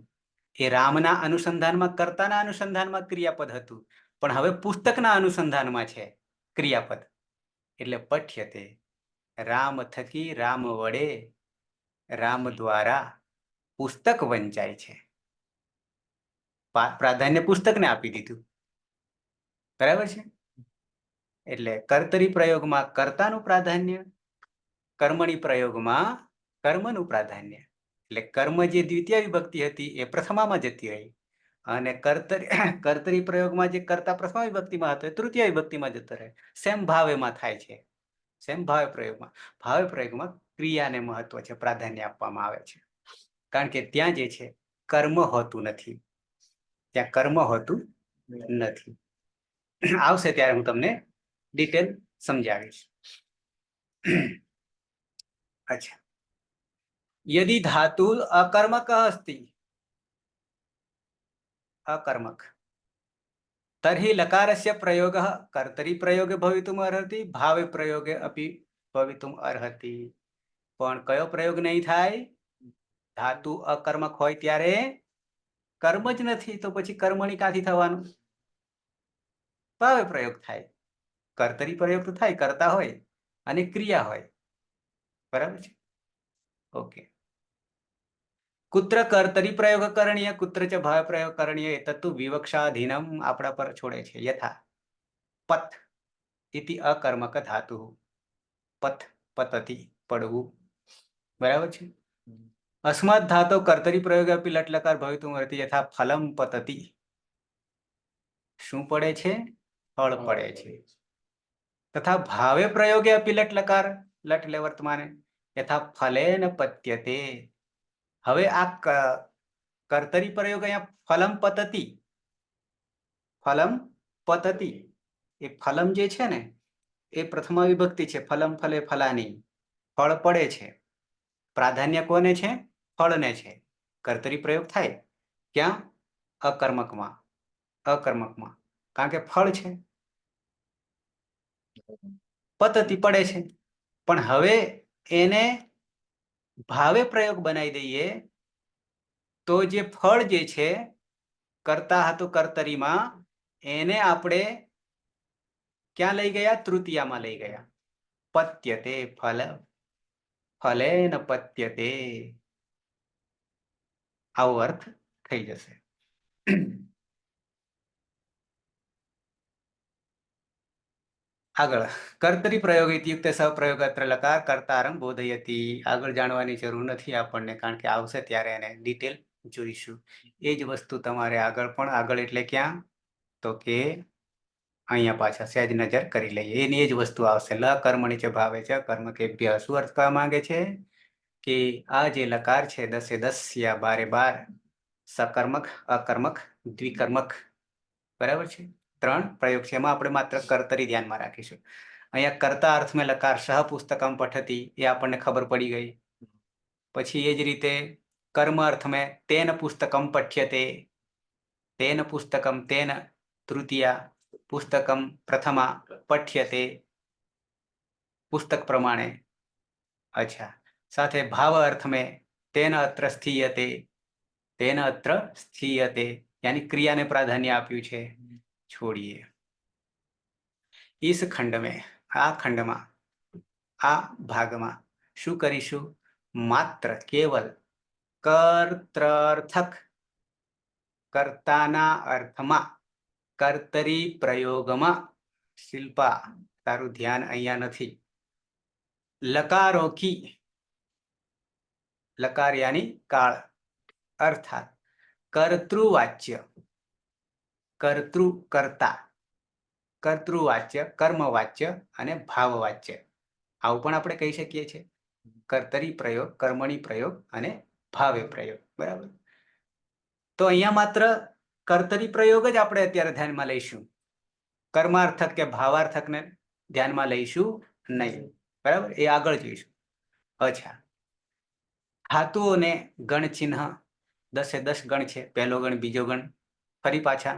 એ રામના અનુસંધાનમાં, કર્તાના અનુસંધાનમાં ક્રિયાપદ હતું, પણ હવે પુસ્તકના અનુસંધાનમાં છે ક્રિયાપદ, એટલે પઠ્યતે. રામ થકી, રામ વડે, રામ દ્વારા પુસ્તક વંચાય છે. પ્રાધાન્ય પુસ્તકને આપી દીધું. બરાબર છે? એટલે કર્તરી પ્રયોગમાં કર્તાનું પ્રાધાન્ય, કર્મણી પ્રયોગમાં કર્મનું પ્રાધાન્ય. એટલે કર્મ જે દ્વિતીય વિભક્તિ હતી એ પ્રથમામાં જતી રહી, અને કર્તરી પ્રયોગમાં જે કર્તા પ્રથમ વિભક્તિમાં હતો એ તૃતીય વિભક્તિમાં જતો રહે. સેમ ભાવેમાં થાય છે. સેમ ભાવે પ્રયોગમાં, ભાવે પ્રયોગમાં ક્રિયાને મહત્વ છે, પ્રાધાન્ય આપવામાં આવે છે. કારણ કે ત્યાં જે છે કર્મ હોતું નથી, ત્યાં કર્મ હોતું નથી. આવશે ત્યારે હું તમને ડિટેલ સમજાવીશ. અચ્છા, યદિ ધાતુ અકર્મક અસ્તિ, અકર્મક, તર્हि લકારस्य પ્રયોગः કર્તરી પ્રયોગે ભવિતુમ અર્હતિ, ભાવે પ્રયોગે અપી ભવિતુમ અર્હતિ. પણ કયો પ્રયોગ નહીં થાય? ધાતુ અકર્મક હોય ત્યારે કર્મ જ નથી, તો પછી કર્મણી ક્યાંથી થવાનું? ભાવે પ્રયોગ થાય. કર્તરી પ્રયોગ તો થાય, કરતા હોય અને ક્રિયા હોય. બરાબર છે? ઓકે. કુત્ર કર્તરી પ્રયોગ કરણીય, કુત્ર ચ ભાવ પ્રયોગ કરણીય, એતત્તુ વિવક્ષાધીનમ આપણા પર છોડે છે. યથા પથ ઇતિ અકર્મક ધાતુ, પથ પતતિ પડવું. બરાબર છે? અસ્માત ધાતો કર્તરી પ્રયોગ અપી લટ લકાર ભવિતુમ અર્હતિ, યથા ફલમ પતતિ. શું પડે છે? ફળ પડે છે. તથા ભાવે પ્રયોગે અપી લટ લકાર, લટ લે વર્તમાને, યથા ફલેન પત્યતે. હવે આ કર્તરી પ્રયોગ અહીંયા ફલમ પતતિ, ફલમ પતતિ, એ ફલમ જે છે ને એ પ્રથમા વિભક્તિ છે. ફલમ ફલે ફલાની, ફળ પડે છે. પ્રાધાન્ય કોને છે? ફળને છે. કર્તરી પ્રયોગ થાય ક્યાં? અકર્મકમાં. અકર્મકમાં, કારણ કે ફળ છે. પતતિ પડે છે. પણ હવે એને ભાવે પ્રયોગ બનાવી દઈએ તો જે ફળ જે છે કરતા હતું કર્તરીમાં, એને આપણે ક્યાં લઈ ગયા? તૃતીયામાં લઈ ગયા. પત્યતે ફલ, ફલેન પત્યતે, આવો અર્થ થઈ જશે. આગળ કર્તરી પ્રયોગ ઇત્યુક્તે સપ્રયોગ અત્ર લકાર કર્તારમ બોધયતિ. આગળ જાણવાની જરૂર નથી આપણને, કારણ કે આવશે ત્યારે એને ડિટેલ જોઈશું. એ જ વસ્તુ તમારે આગળ પણ, આગળ એટલે ક્યાં? તો કે અહીંયા પાછા સહેજ નજર કરી લઈએ. એની એ જ વસ્તુ આવશે. લ કર્મણી ચ ભાવે છે કર્મ કેભ્ય. શું અર્થ કરવા માંગે છે? કે આ જે લકાર છે 10 યા 12 સકર્મક, અકર્મક, દ્વિકર્મક, બરાબર છે? 3 પ્રયોગ છે. એમાં આપણે માત્ર કર્તરી ધ્યાનમાં રાખીશું. અહીંયા કર્તા અર્થમાં લકાર સહ પુસ્તકમ પઠતી, એ આપણને ખબર પડી ગઈ. પછી એ જ રીતે કર્મ અર્થમાં તેન પુસ્તકમ પઠ્યતે, તેન પુસ્તકમ, તેન તૃતીયા, પુસ્તકમ પ્રથમા, પઠ્યતે પુસ્તક પ્રમાણે. અચ્છા, સાથે ભાવ અર્થમાં તેન અત્ર સ્થીયતે, તેન અત્ર સ્થીયતે, યાની ક્રિયાને પ્રાધાન્ય આપ્યું છે. છોડીએ. इस खंड में, આ ખંડમાં, આ ભાગમાં શું કરીશું? માત્ર કેવલ કર્તૃર્થક, કર્તાના અર્થમાં કર્તરી પ્રયોગમાં, શિલ્પા તારું ધ્યાન અહીંયા નથી, લકારો કી, લકાર યાની કાળ અર્થાત કર્તૃવાચ્ય, કર્તૃ કર્તા, કર્તૃવાચ્ય, કર્મવાચ્ય અને ભાવવાચ્ય, આવું પણ આપણે કહી શકીએ છીએ. કર્તરી પ્રયોગ, કર્મણી પ્રયોગ અને ભાવે પ્રયોગ. બરાબર. તો અહીંયા માત્ર કર્તરી પ્રયોગ જ આપણે અત્યારે ધ્યાનમાં લઈશું. કર્માર્થક કે ભાવાર્થકને ધ્યાનમાં લઈશું નહીં. બરાબર, એ આગળ જોઈશું. અચ્છા, ધાતુઓને ગણ ચિહ્ન 10 ગણ છે. પહેલો ગણ, બીજો ગણ, ફરી પાછા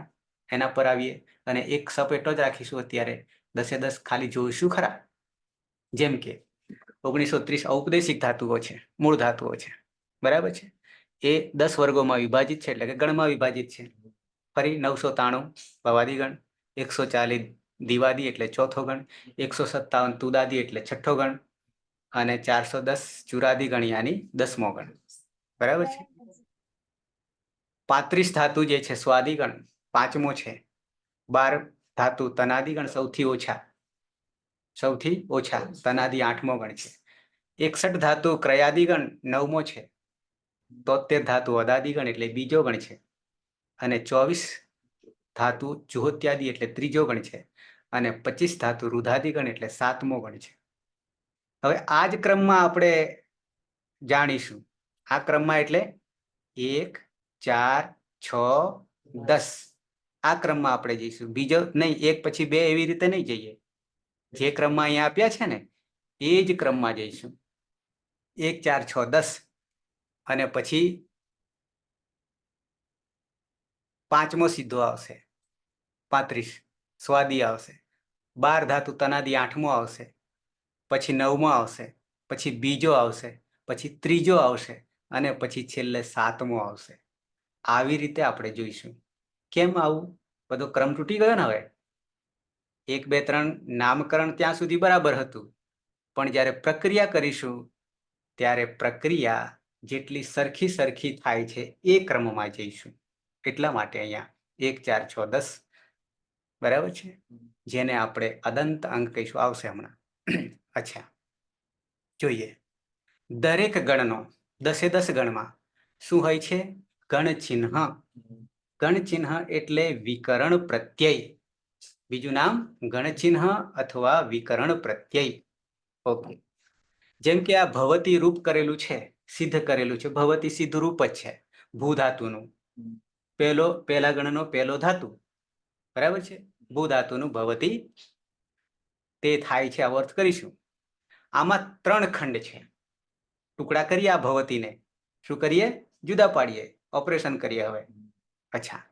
એના પર આવીએ અને એક સપેટો જ રાખીશું અત્યારે. 10 ખાલી જોઈશું ખરા. જેમ કે 1930 ઔપદેશિક ધાતુઓ છે, મૂળ ધાતુઓ છે. બરાબર છે. એ 10 વર્ગોમાં વિભાજિત છે, એટલે કે ગણમાં વિભાજિત છે. ફરી 993 ભવાદી ગણ, 140 દિવાદી એટલે ચોથો ગણ, 157 તુદાદી એટલે છઠ્ઠો ગણ અને 410 ચુરાદી ગણ યાની 10મો ગણ. બરાબર છે. 35 ધાતુ જે છે સ્વાદી ગણ 5મો છે. 12 ધાતુ તનાદી ગણ સૌથી ઓછા તનાદી 8મો ગણ છે. 61 ધાતુ ક્રયાદી ગણ 9મો છે. 73 ધાતુ અદાદી ગણ એટલે બીજો ગણ છે અને 24 ધાતુ જુહોત્યાદી એટલે ત્રીજો ગણ છે અને 25 ધાતુ રુધાદી ગણ એટલે 7મો ગણ છે. હવે આ જ ક્રમમાં આપણે જાણીશું. આ ક્રમમાં એટલે 1, 4, 6, 10 આ ક્રમમાં આપણે જઈશું. બીજો નહીં, 1 પછી 2 એવી રીતે નહીં જઈએ. જે ક્રમમાં અહીંયા આપ્યા છે ને એ જ ક્રમમાં જઈશું. 1, 4, 6, 10 અને પછી 5મો સીધો આવશે 35 સ્વાદી આવશે. 12 ધાતુ તનાદી 8મો આવશે, પછી 9મો આવશે, પછી બીજો આવશે, પછી ત્રીજો આવશે અને પછી છેલ્લે 7મો આવશે. આવી રીતે આપણે જોઈશું. કેમ આવું બધો ક્રમ તૂટી ગયો ને? હવે 1, 2, 3 નામકરણ ત્યાં સુધી બરાબર હતું, પણ જ્યારે પ્રક્રિયા કરીશું ત્યારે પ્રક્રિયા જેટલી સરખી થાય છે એ ક્રમમાં જઈશું. એટલા માટે અહીંયા 1, 4, 6, 10 બરાબર છે, જેને આપણે અદંત અંક કહીશું. આવશે હમણાં. અચ્છા, જોઈએ. દરેક ગણનો 10 ગણમાં શું હોય છે? ગણ ચિહ્ન. ગણ ચિહ્ન એટલે વિકરણ પ્રત્યય. બીજું નામ ગણ ચિહ્ન અથવા વિકરણ પ્રત્યય. ઓકે. જેમ કે આ ભવતી રૂપ કરેલું છે, સિદ્ધ કરેલું છે. ભવતી સિદ્ધ રૂપ જ છે ભૂ ધાતુનું. પહેલા ગણનો પહેલો ધાતુ. બરાબર છે. ભૂ ધાતુનું ભવતી તે થાય છે. આવો અર્થ કરીશું. આમાં 3 ખંડ છે. ટુકડા કરીએ આ ભવતીને. શું કરીએ? જુદા પાડીએ, ઓપરેશન કરીએ. હવે અચ્છા,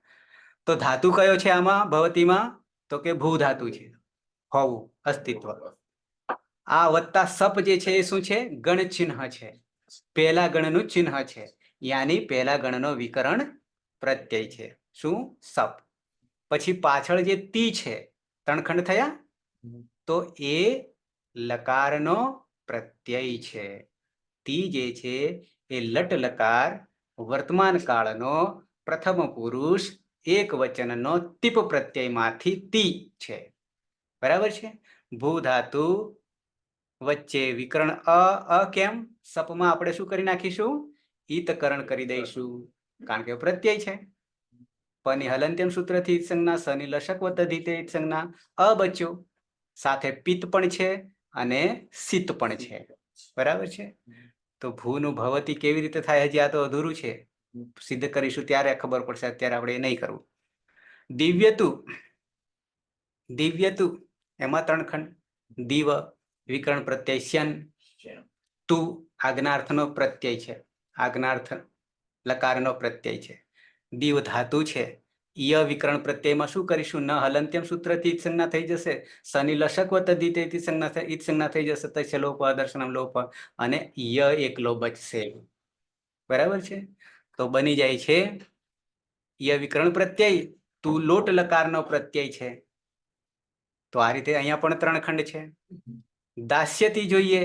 તો ધાતુ કયો છે આમાં ભવતીમાં? તો કે ભૂ ધાતુ છે. હોવું, અસ્તિત્વ. આ વત્તા સપ જે છે એ શું છે? ગણ ચિહ્ન છે. પહેલા ગણનું ચિહ્ન છે, યાની પહેલા ગણનો વિકરણ પ્રત્યય છે. શું? સપ. પછી પાછળ જે તી છે, 3 ખંડ થયા, તો એ લકારનો પ્રત્યય છે. તી જે છે એ લટ લકાર વર્તમાન કાળનો પ્રથમ પુરુષ એક વચનનો તીપ પ્રત્યયમાંથી તી છે. બરાબર છે. ભૂ ધાતુ વચ્ચે વિકરણ અ કેમ? સપમાં આપણે શું કરી નાખીશું? ઈતકરણ કરી દઈશું, કારણ કે પ્રત્યય છે. પની હલંત્યમ સૂત્રથી સંજ્ઞા, સની લશક વતધિતે સંજ્ઞા, અ બચ્યો. સાથે પિત્ત પણ છે અને સિત પણ છે. બરાબર છે. તો ભૂનું ભવતી કેવી રીતે થાય? હજી આ તો અધૂરું છે. સિદ્ધ કરીશું ત્યારે ખબર પડશે. અત્યારે આપણે એ નહીં કરવું. દિવ્યતુ એમાં 3 ખંડ. દિવ વિકરણ પ્રત્યય શ્યન. તુ આજ્ઞાર્થનો પ્રત્યય છે. આજ્ઞાર્થ લકારનો પ્રત્યય છે. દિવ ધાતુ છે. ય વિકરણ પ્રત્યયમાં શું કરીશું? ન હલંત્યમ સૂત્રથી સંજ્ઞા થઈ જશે. શનિ લશક વતધિતેથી સંજ્ઞા થઈ જશે. તસ્ય લોપ દર્શનમ લોપ અને ય એકલો બચશે. બરાબર છે. તો બની જાય છે ય વિકરણ પ્રત્યય. તુ લોટ લકારનો પ્રત્યય છે. તો આ રીતે અહીંયા પણ 3 ખંડ છે. દાસ્યથી જોઈએ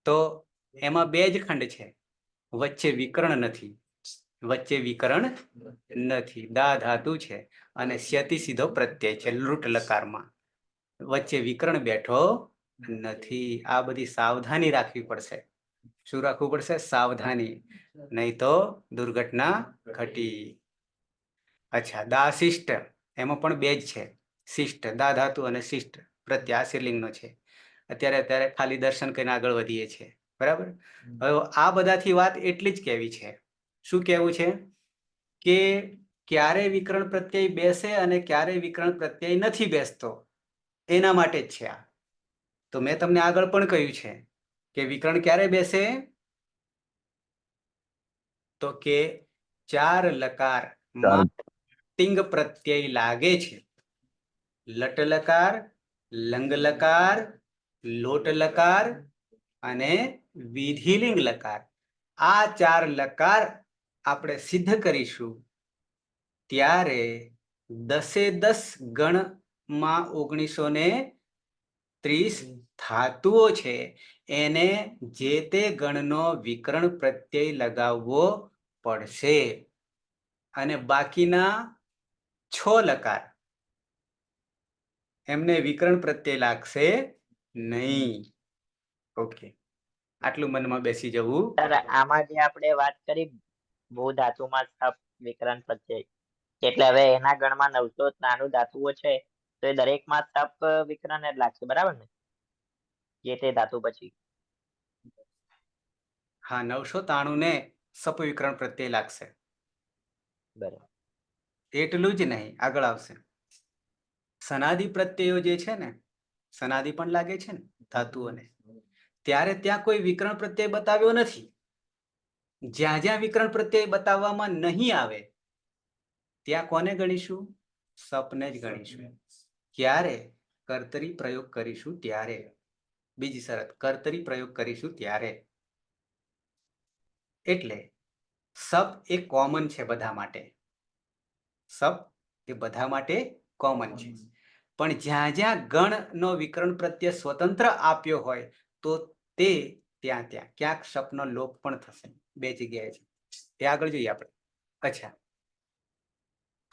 તો એમાં 2 જ ખંડ છે. વચ્ચે વિકરણ નથી. દા ધાતુ છે અને સ્યતિ સીધો પ્રત્યય છે લૂટ લકારમાં. વચ્ચે વિકરણ બેઠો નથી. આ બધી સાવધાની રાખવી પડશે. શું રાખવું પડશે? સાવધાની, નહીં તો દુર્ઘટના ઘટી. અચ્છા, દા શિષ્ટ, એમાં પણ બે જ છે. શિષ્ટ, દા ધાતુ અને શિષ્ટ પ્રત્યય આ સ્ત્રીલિંગનો છે. અત્યારે ખાલી દર્શન કરીને આગળ વધીએ છીએ, બરાબર. હવે આ બધાથી વાત એટલી જ કહેવી છે. શું કહેવું છે? કે ક્યારે વિકરણ પ્રત્યય બેસે અને ક્યારે વિકરણ પ્રત્યય નથી બેસતો, એના માટે જ છે આ. તો મેં તમને આગળ પણ કહ્યું છે કે વિકરણ ક્યારે બેસે? તો કે ચાર લકારમાં ટિંગ પ્રત્યય લાગે છે. લટ લકાર, લંગ લકાર, લોટ લકાર અને વિધિલિંગ લકાર. આ ચાર લકાર આપણે સિદ્ધ કરીશું ત્યારે 10 ગણમાં 1930 ધાતુઓ છે એને જે તે ગણનો વિકરણ પ્રત્યય લગાવવો પડશે. અને બાકીના 6 લકાર એમને વિકરણ પ્રત્યય લાગશે નહીં. ઓકે, આટલું મનમાં બેસી જવું. સર આમાં જે આપણે વાત કરી ભૂ ધાતુમાં સપ વિકરણ પ્રત્યય, એટલે હવે એના ગણમાં 993 ધાતુઓ છે તો એ દરેકમાં સપ વિકરણ જ લાગશે, બરાબર ને? જે તે ધાતુ પછી. હા, 993 ને સપ વિકરણ પ્રત્યય લાગશે. બરાબર. એટલું જ નહીં, આગળ આવશે. સનાદિ પ્રત્યયો જે છે ને, સનાદિ પણ લાગે છે ને ધાતુઓને, ત્યારે ત્યાં કોઈ વિકરણ પ્રત્યય બતાવ્યો નથી. જ્યાં જ્યાં વિકરણ પ્રત્યય બતાવવામાં નહીં આવે ત્યાં કોને ગણીશું? સપને જ ગણીશું. ક્યારે? કર્તરી પ્રયોગ કરીશું ત્યારે. બીજી શરત, કર્તરી પ્રયોગ કરીશું ત્યારે. એટલે સપ એ કોમન છે બધા માટે. સપ એ બધા માટે કોમન છે. પણ જ્યાં જ્યાં ગણનો વિકરણ પ્રત્યય સ્વતંત્ર આપ્યો હોય તો તે ત્યાં ક્યાંક સપનો લોપ પણ થશે. બે જગ્યાએ છે, એ આગળ જોઈએ આપણે. અચ્છા,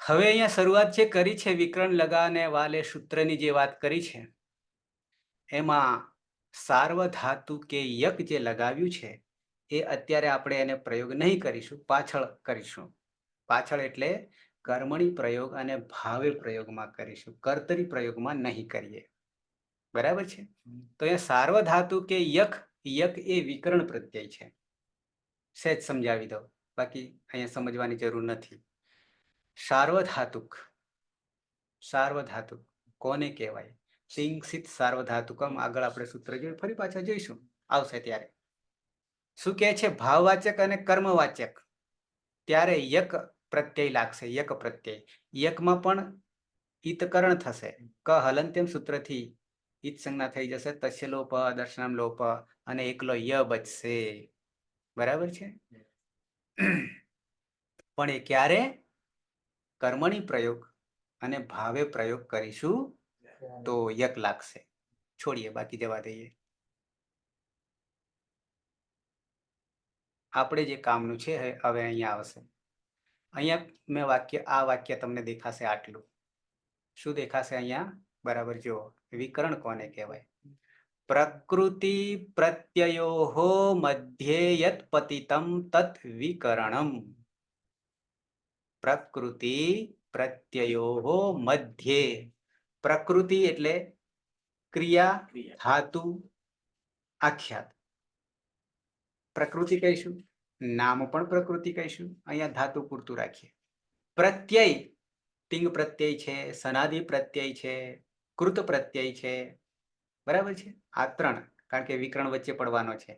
હવે અહીંયા શરૂઆત જે કરી છે વિકરણ લગાને વાલે સૂત્રની જે વાત કરી છે એમાં સાર્વધાતુ કે યક જે લગાવ્યું છે એ અત્યારે આપણે એને પ્રયોગ નહીં કરીશું, પાછળ કરીશું. પાછળ એટલે કર્મણી પ્રયોગ અને ભાવે પ્રયોગમાં કરીશું, કર્તરી પ્રયોગમાં નહીં કરીએ, બરાબર છે. તો એ સાર્વધાતુ કે યક, યક એ વિકરણ પ્રત્યય છે. સહેજ સમજાવી દઉં, બાકી અહીંયા સમજવાની જરૂર નથી. સાર્વધાતુક, સાર્વધાતુક કોને કહેવાય? સિંગસિત સાર્વધાતુકમ. આગળ આપણે સૂત્ર જોઈ ફરી પાછા જોઈશું, આવશે ત્યારે. શું કહે છે? ભાવવાચક અને કર્મવાચક ત્યારે યક પ્રત્યય લાગશે. યક પ્રત્યય, યકમાં પણ ઈતકરણ થશે. ક હલંત્યમ સૂત્રથી ઈત સંજ્ઞા થઈ જશે. તસ્ય લોપ, દર્શનમ લોપ અને એકલો ય બચશે, બરાબર છે. પણ એ ક્યારે? કર્મણી પ્રયોગ અને ભાવે પ્રયોગ કરીશું તો યક લાગશે. છોડીએ, બાકી જવા દઈએ. આપણે જે કામનું છે હવે અહીંયા આવશે. અહીંયા મેં આ વાક્ય તમને દેખાશે આટલું. શું દેખાશે અહીંયા? બરાબર જુઓ. વિકરણ કોને કહેવાય? પ્રકૃતિ પ્રત્યયોહો મધ્યે યત પતિતમ તત વિકરણમ. પ્રકૃતિ પ્રત્યયોહો મધ્યે. પ્રકૃતિ એટલે ક્રિયા, ધાતુ, આખ્યાત. પ્રકૃતિ કહીશું, નામ પણ પ્રકૃતિ કહીશું. અહીંયા ધાતુ પૂરતું રાખીએ. પ્રત્યય, ટિંગ પ્રત્યય છે, સનાદિ પ્રત્યય છે, કૃત પ્રત્યય છે, બરાબર છે. આ ત્રણ, કારણ કે વિકરણ વચ્ચે પડવાનો છે.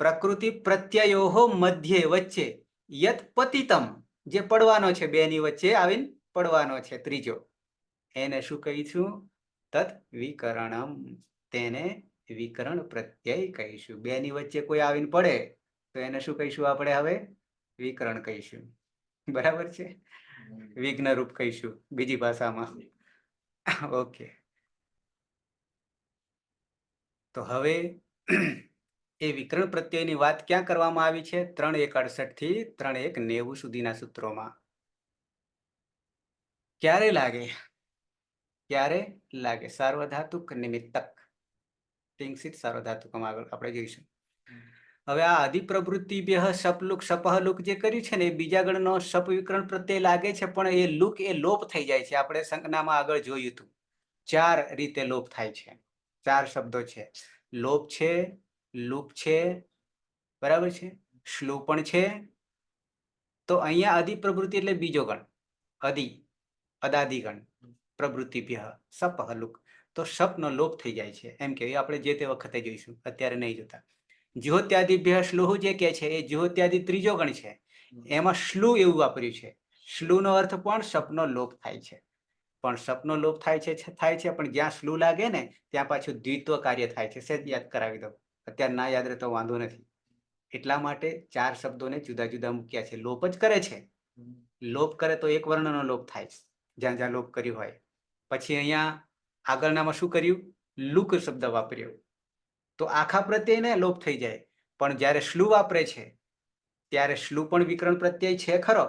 પ્રકૃતિ પ્રત્યયોહો મધ્યે, વચ્ચે, યત પતિતમ જે પડવાનો છે, બેની વચ્ચે આવીને પડવાનો છે, ત્રીજો, એને શું કહીશું? તત વિકરણમ. તેને વિકરણ પ્રત્યય કહીશું. બેની વચ્ચે કોઈ આવીને પડે તો એને શું કહીશું આપણે? હવે વિકરણ કહીશું, બરાબર છે. વિઘ્ન રૂપ કહીશું બીજી ભાષામાં. ઓકે, તો હવે એ વિકરણ પ્રત્યયની વાત ક્યાં કરવામાં આવી છે? 3.168 થી 3.190 સુધીના સૂત્રોમાં. ક્યારે લાગે? ક્યારે લાગે? સાર્વધાતુક નિમિત્તક, ટિંગસિત સાર્વધાતુકમ આગળ આપણે જોઈશું. હવે આ અધિપ્રવૃત્તિભ્યઃ શપલુક શપહલુક જે કર્યું છે ને એ બીજા ગણનો શપ વિકરણ પ્રત્યય લાગે છે, પણ એ લુક એ લોપ થઈ જાય છે. આપણે સંજ્ઞામાં આગળ જોયું હતું 4 રીતે લોપ થાય છે. 4 શબ્દો છે. લોપ છે, લુક છે, બરાબર છે, શ્લુ પણ છે. તો અહીંયા અધિપ્રવૃત્તિ એટલે બીજો ગણ, અદાદિગણ પ્રવૃત્તિભ્યઃ શપહલુક. તો શપનો લોપ થઈ જાય છે એમ કે આપણે જે તે વખતે જોઈશું, અત્યારે નહીં જોતા. જ્યોત્યાદિભ્યઃ શ્લુહ જે કે છે એ જ્યોત્યાદિ ત્રીજો ગણ છે, એમાં શ્લુ એવું વાપર્યું છે. શ્લુનો અર્થ પણ શપનો લોપ થાય છે. પણ શપનો લોપ થાય છે પણ જ્યાં શ્લુ લાગે ને ત્યાં પાછું દ્વિત્વ કાર્ય થાય છે. સેજ યાદ કરાવી દો, અત્યારે ના યાદ રહે તો વાંધો નથી. એટલા માટે 4 શબ્દોને જુદા જુદા મૂક્યા છે. લોપ જ કરે છે. લોપ કરે તો એક વર્ણનો લોપ થાય, જ્યાં જ્યાં લોપ કર્યું હોય. પછી અહીંયા આગળનામાં શું કર્યું? લુક શબ્દ વાપર્યો, તો આખા પ્રત્યયને લોપ થઈ જાય. પણ જ્યારે શ્લુ વાપરે છે ત્યારે શ્લુ પણ વિકરણ પ્રત્યય છે ખરો,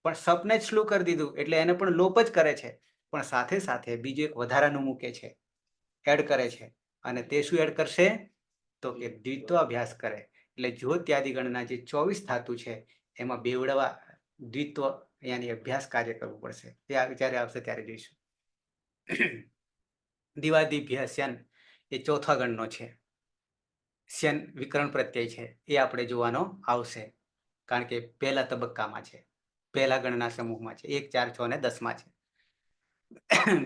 પણ સપને જ શ્લુ કરી દીધું એટલે એને પણ લોપ જ કરે છે. પણ સાથે સાથે બીજું એક વધારાનું મૂકે છે, એડ કરે છે. અને તે શું એડ કરશે? તો કે દ્વિત્વ અભ્યાસ કરે. એટલે જ્યોત્યાદિગણના જે 24 ધાતુ છે એમાં બેવડવા દ્વિત્વ યાની અભ્યાસ કાર્ય કરવું પડશે. તે જ્યારે આવશે ત્યારે જોઈશું. દિવાદિભ્યઃ શ્યન એ ચોથા ગણનો છે. શ્યન વિકરણ પ્રત્યય છે, એ આપણે જોવાનો આવશે, કારણ કે પહેલા તબક્કામાં છે, પહેલા ગણના સમૂહમાં છે. 1, 4, 6 અને 10માં છે.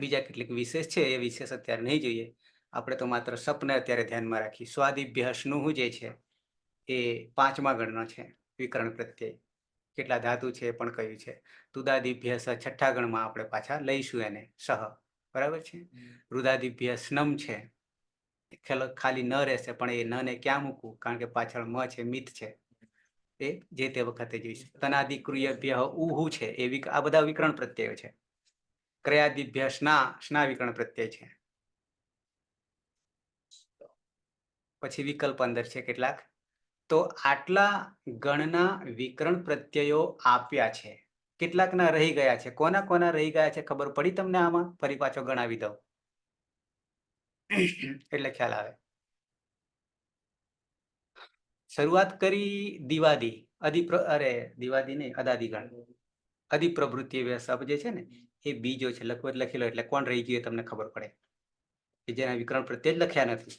બીજા કેટલીક વિશેષ છે, એ વિશેષ અત્યારે નહીં જોઈએ. આપણે તો માત્ર સપને અત્યારે ધ્યાનમાં રાખી. સ્વાદિભ્યઃ સ્નુઃ જે છે એ 5મા ગણનો છે વિકરણ પ્રત્યય. કેટલા ધાતુ છે એ પણ કહ્યું છે. તુદાદિભ્યઃ સ 6ઠ્ઠા ગણમાં આપણે પાછા લઈશું એને, સહ, બરાબર છે. રુદાદિભ્યઃ સ્નમ છે, ખાલી ન રહેશે, પણ એ ન ને ક્યાં મૂકવું, કારણ કે પાછળ મ છે, મિત છે. એ જે તે વખતે જોઈશું. તનાદિક્રિયભ્યઃ ઉહુ છે, એ આ બધા વિકરણ પ્રત્યયો છે. ક્રયાદિભ્યઃ સ્ના વિકરણ પ્રત્યય છે. પછી વિકલ્પ અંદર છે કેટલાક. તો આટલા ગણના વિકરણ પ્રત્યયો આપ્યા છે. કેટલાકના રહી ગયા છે. કોના કોના રહી ગયા છે ખબર પડી તમને? આમાં ફરી પાછો ગણાવી દઉં એટલે ખ્યાલ આવે. શરૂઆત કરી દિવાદી, દિવાદી નહીં, અદાદિગણ. અધિપ્રવૃત્તિ શબ્દ જે છે ને એ બીજો છે. લખી લો એટલે કોણ રહી ગયું તમને ખબર પડે. કે જેના વિકરણ પ્રત્યય જ લખ્યા નથી,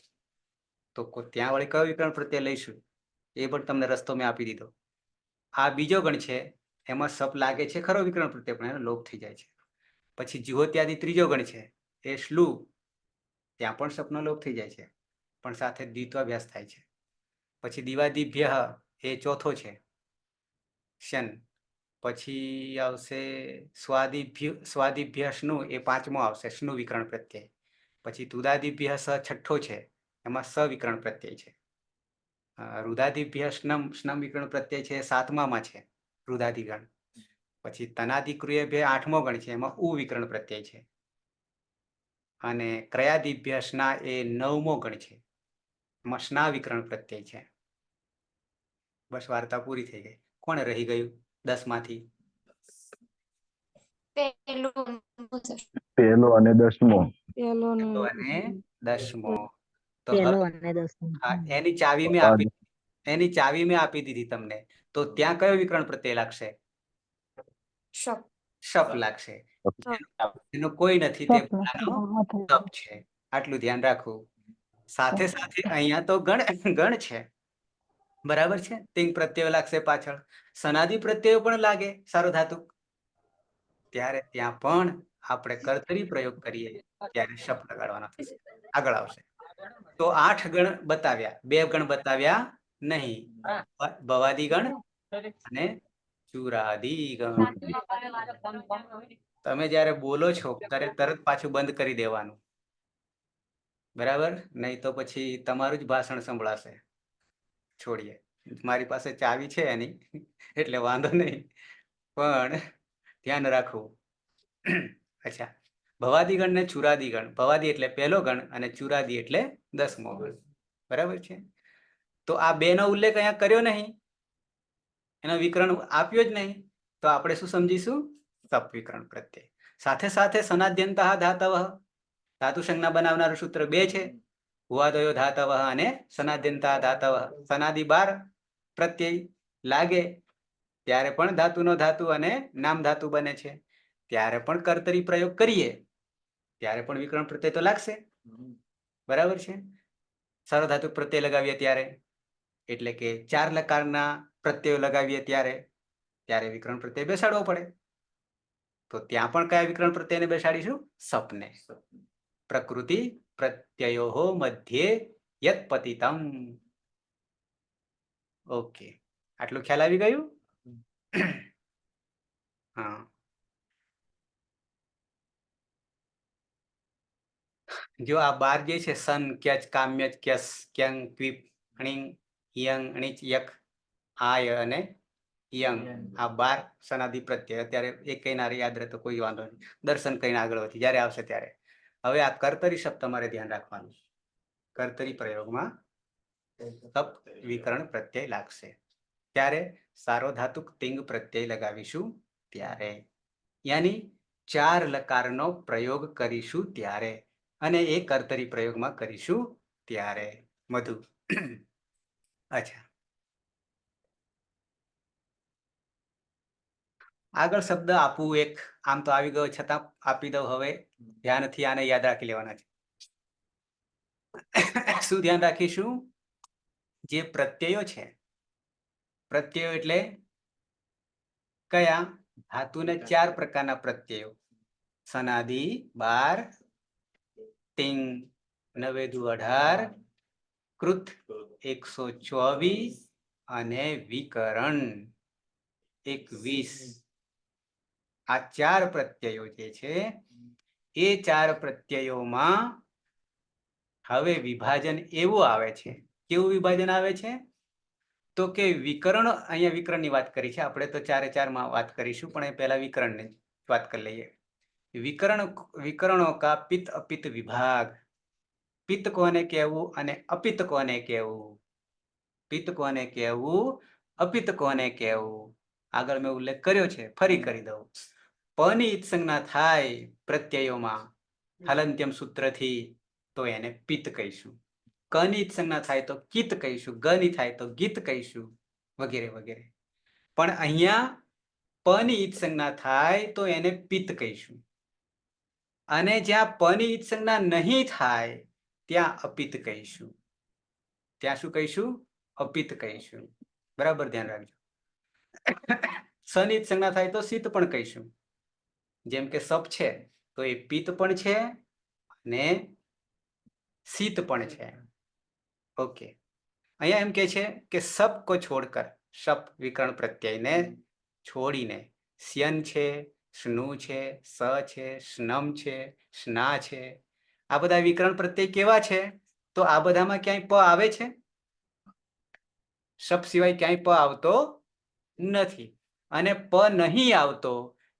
તો ત્યાં વળી કયો વિકરણ પ્રત્યય લઈશું એ પણ તમને રસ્તો મેં આપી દીધો. આ બીજો ગણ છે, એમાં સપ લાગે છે ખરો વિકરણ પ્રત્યય, પણ એનો લોપ થઈ જાય છે. પછી જ્યોત્યાદિ ત્રીજો ગણ છે, એ શ્લુ, ત્યાં પણ સપનો લોપ થઈ જાય છે, પણ સાથે દ્વિત્વાભ્યાસ થાય છે. પછી દિવાદિભ્યઃ એ ચોથો છે, શન. પછી આવશે સ્વાદિભ્યઃ સ્નુ, એ 5મો આવશે, સ્નુ વિકરણ પ્રત્યય. પછી તુદાદિભ્યઃ સ 6ઠ્ઠો છે, એમાં સ વિકરણ પ્રત્યય છે. રુદાદિભ્યઃ સ્નમ વિકરણ પ્રત્યય છે, 7મામાં છે, રુદાદિગણ. પછી તનાદિક્રિયભ્યઃ 8મો ગણ છે, એમાં ઉ વિકરણ પ્રત્યય છે. અને ક્રયાદિભ્યઃ સ્ના એ 9મો ગણ છે, એમાં સ્ના વિકરણ પ્રત્યય છે. બસ વાર્તા પૂરી થઈ ગઈ. કોણ રહી ગયું 10માંથી? પહેલો અને 10મો. પહેલો અને 10મો. તો પહેલો હવે અને 10મો. એની ચાવી મેં આપી દીધી તમને. તો ત્યાં કયો વિકરણ પ્રત્યય લાગશે? શપ લાગશે. એનો કોઈ નથી, તે શપ છે. આટલું ધ્યાન રાખવું. સાથે સાથે અહીંયા તો ગણ છે, બરાબર છે. તિંગ પ્રત્યય લાગશે પાછળ. સનાદિ પ્રત્યય પણ લાગે સારો ધાતુ. ત્યારે ત્યાં પણ આપણે કર્તરી પ્રયોગ કરીએ ત્યારે શપ લગાડવાનો થશે. આગળ આવશે. તો 8 ગણ બતાવ્યા, 2 ગણ બતાવ્યા નહીં, ભવાદી ગણ અને ચુરાદી ગણ. તમે જ્યારે બોલો છો ત્યારે તરત પાછું બંધ કરી દેવાનું, બરાબર? નહીં તો પછી તમારું જ ભાષણ સંભળાશે. છોડીએ, મારી પાસે ચાવી છે એની, એટલે વાંધો નહીં, પણ ધ્યાન રાખવું. અચ્છા, ભવાદિગણ ને ચુરાદિગણ. ભવાદી એટલે પહેલો ગણ અને ચુરાદી એટલે 10મો ગણ, બરાબર છે. તો આ 2નો ઉલ્લેખ અહીંયા કર્યો નહીં, એનો વિકરણ આપ્યો જ નહીં, તો આપણે શું સમજીશું? સપ વિકરણ પ્રત્યય. સાથે સાથે સનાદ્યંતઃ ધાતવઃ, ધાતુ સંજ્ઞા બનાવનારું સૂત્ર 2 છે, ભુવાદયો ધાતવઃ અને સનાદ્યંતઃ ધાતવઃ. સનાદિ 12 પ્રત્યય લાગે ત્યારે પણ ધાતુનો ધાતુ અને નામ ધાતુ બને છે. ત્યારે પણ કર્તરી પ્રયોગ કરીએ ત્યારે પણ વિકરણ પ્રત્યય તો લાગશે. બરાબર છે. સાર્વધાતુક પ્રત્યય લગાવીએ ત્યારે, એટલે કે 4 લકારના પ્રત્યયો લગાવીએ ત્યારે વિકરણ પ્રત્યય બેસાડવો પડે. તો ત્યાં પણ કયા વિકરણ પ્રત્યયને બેસાડીશું? સપને. પ્રકૃતિ પ્રત્યયો મધ્યે યત પતિતમ. ઓકે, આટલું ખ્યાલ આવી ગયું? હા. જો આ 12 જે છે સન, ક્યચ, કામ્ય, ક્યસ, ક્યંગ, ક્વિપ, અણિંગ, યંગ, અણિચ, યક, આય અને યંગ, આ 12 સનાદિ પ્રત્યય. અત્યારે એક કઈ ના યાદ રહે તો કોઈ વાંધો નહીં, દર્શન કઈને આગળ વધી જ્યારે આવશે ત્યારે. હવે આ કર્તરી શબ્દ તમારે ધ્યાન રાખવાનું. કર્તરી પ્રયોગમાં સપ વિકરણ પ્રત્યય લાગશે ત્યારે સાર્વધાતુક તિંગ પ્રત્યય લગાવીશું ત્યારે, યાની 4 લકારનો પ્રયોગ કરીશું ત્યારે, અને એ કર્તરી પ્રયોગમાં કરીશું ત્યારે. મધુ. અચ્છા, આગળ શબ્દ આપવું એક, આમ તો આવી ગયો છતાં આપી દઉં. હવે ધ્યાનથી આને યાદ રાખી લેવાના છે. શું ધ્યાન રાખીશું? જે પ્રત્યયો છે, પ્રત્યયો એટલે કયા? ધાતુને 4 પ્રકારના પ્રત્યયો: સનાદિ 12, તિંગ 9 દુ 18, કૃત 124 અને વિકરણ 21. આ 4 પ્રત્યયો જે છે એ 4 પ્રત્યયોમાં હવે વિભાજન એવું આવે છે. કેવું વિભાજન આવે છે? તો કે વિકરણ, અહીંયા વિકરણની વાત કરી છે આપણે, તો 4 માં વાત કરીશું, પણ એ પહેલા વિકરણની વાત કરી લઈએ. વિકરણો કા પિત્ત અપિત્ત વિભાગ. પિત્ત કોને કહેવું અને અપિત્ત કોને કહેવું? પિત્ત કોને કહેવું, અપિત્ત કોને કહેવું? આગળ મેં ઉલ્લેખ કર્યો છે, ફરી કરી દઉં. પની ઈત સંજ્ઞા થાય પ્રત્યયોમાં હલંત્યમ સૂત્રથી તો એને પિત્ત કહીશું. કની ઈત સંજ્ઞા થાય તો કિત કહીશું. ગની થાય તો ગીત કહીશું, વગેરે વગેરે. પણ અહીંયા પની ઈત સંજ્ઞા થાય તો એને પિત્ત કહીશું, અને જ્યાં પની ઈત સંજ્ઞા નહીં થાય ત્યાં અપિત્ત કહીશું. ત્યાં શું કહીશું? અપિત્ત કહીશું. બરાબર ધ્યાન રાખજો. સનિત સંજ્ઞા થાય તો શીત પણ કહીશું. જેમ કે સપ છે તો એ પિત્ત પણ છે અને શીત પણ છે. ઓકે, અહીંયા એમ કે છે કે સપ કો છોડકર, સપ વિકરણ પ્રત્યયને છોડીને, સ્યન છે, સ્નુ છે, સ છે, સ્નમ છે, સ્ના છે, આ બધા વિકરણ પ્રત્યય કેવા છે? તો આ બધામાં ક્યાંય પ આવે છે? સપ સિવાય ક્યાંય પ આવતો નથી, અને પ નહીં આવતો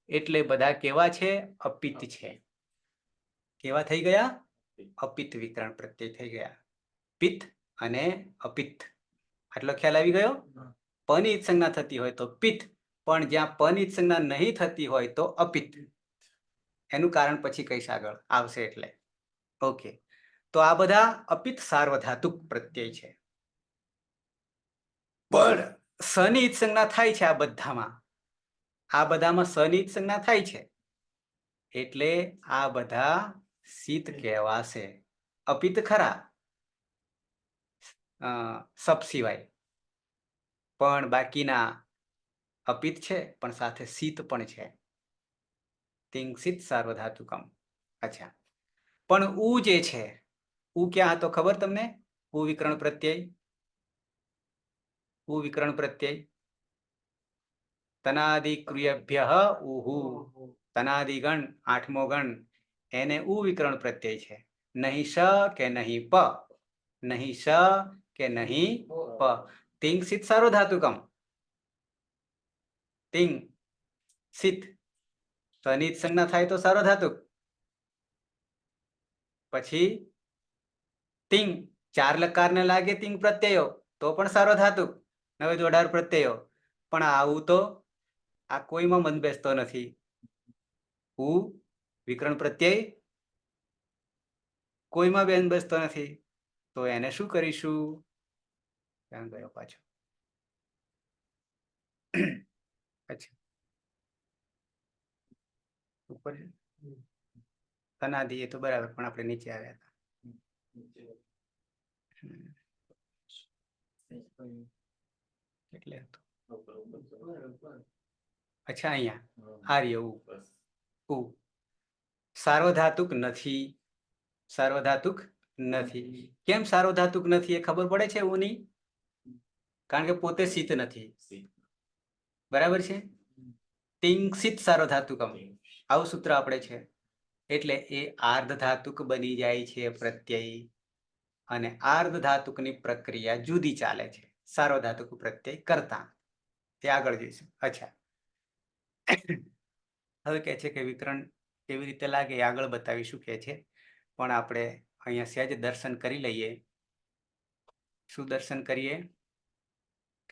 એટલે બધા કેવા છે? અપિત્ત છે. કેવા થઈ ગયા? અપિત્ત વિકરણ પ્રત્યય થઈ ગયા. પિત્ત અને અપિત્ત, આટલો ખ્યાલ આવી ગયો? પની ઈત સંજ્ઞા થતી હોય તો પિત્ત, પણ જ્યાં પની ઈત સંજ્ઞા નહીં થતી હોય તો અપિત્ત. એનું કારણ પછી કહીશ, આગળ આવશે એટલે. ઓકે, તો આ બધા અપિત્ત સાર્વધાતુક પ્રત્યય છે. પણ સની ઈત સંજ્ઞા થાય છે આ બધામાં. આ બધામાં સની ઈત સંજ્ઞા થાય છે એટલે આ બધા શીત કહેવાશે. અપિત્ત ખરા સપ સિવાય, પણ બાકીના અપિત્ત છે પણ સાથે શીત પણ છે. તિંગસિત સાર્વધાતુકમ. અચ્છા, પણ ઉ જે છે, ઉ ક્યાં હતો ખબર તમને? ઉ વિકરણ પ્રત્યય. ઉ વિકરણ પ્રત્યય તનાદિ ક્રિયભ્ય ઉહુ. તનાદિ ગણ, 8મો ગણ, એને ઉ વિકરણ પ્રત્યય છે. નહીં સ કે નહીં પ, નહીં સ કે નહીં પ. તિંગ સિત સાર્વધાતુકમ. તિંગ સિત, સનિત સંજ્ઞા થાય તો સાર્વધાતુક. પછી તિંગ 4 લકારને લાગે તિંગ પ્રત્યયો તો પણ સાર્વધાતુક. 9 દુ 18 પ્રત્યયો. પણ આવું તો આ કોઈમાં મન બેસતો નથી. ઉ વિકરણ પ્રત્યય કોઈમાં બેન બેસતો નથી, તો એને શું કરીશું? ધ્યાન ગયો પાછો. અચ્છા ઉપર છે? અનાદિ એ તો બરાબર, પણ આપણે નીચે આવ્યા હતા. એટલે હતું. અચ્છા અહીંયા આ રહ્યું ઉ. સાર્વધાતુક નથી. સાર્વધાતુક નથી. કેમ સાર્વધાતુક નથી એ ખબર પડે છે ઉની? કારણ કે પોતે શીત નથી. બરાબર છે. તિંગસિત સાર્વધાતુકમ આવું સૂત્ર આપણે છે. એટલે એ આર્ધધાતુક બની જાય છે પ્રત્યય, અને આર્ધધાતુકની પ્રક્રિયા જુદી ચાલે છે સાર્વધાતુક પ્રત્યય કરતા. તે આગળ જઈશું. અચ્છા હવે કહે છે કે વિકરણ કેવી રીતે લાગે એ આગળ બતાવીશું કે છે, પણ આપણે અહીંયા સહેજ દર્શન કરી લઈએ. શું દર્શન કરીએ?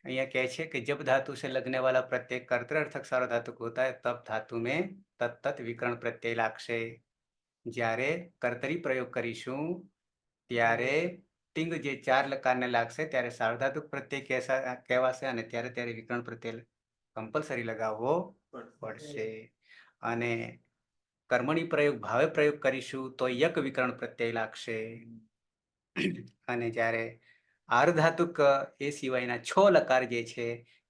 અહીંયા કહે છે कि जब धातु से लगने वाला प्रत्यय कर्तृर्थक सार्वधातुक होता है तब धातु में तत्त विकरण प्रत्यय लागશે. જ્યારે કર્તરી પ્રયોગ કરીશું ત્યારે ટિંગ જે ચાર લકારને લાગશે ત્યારે સાર્વધાતુક પ્રત્યય કહેવાશે, અને ત્યારે વિકરણ પ્રત્યય કમ્પલસરી લગાવવો પડશે. અને કર્મણી પ્રયોગ ભાવે પ્રયોગ કરીશું તો યક વિકરણ પ્રત્યય લાગશે. અને જ્યારે આર્ધધાતુક એ સિવાયના 6 લકાર જે છે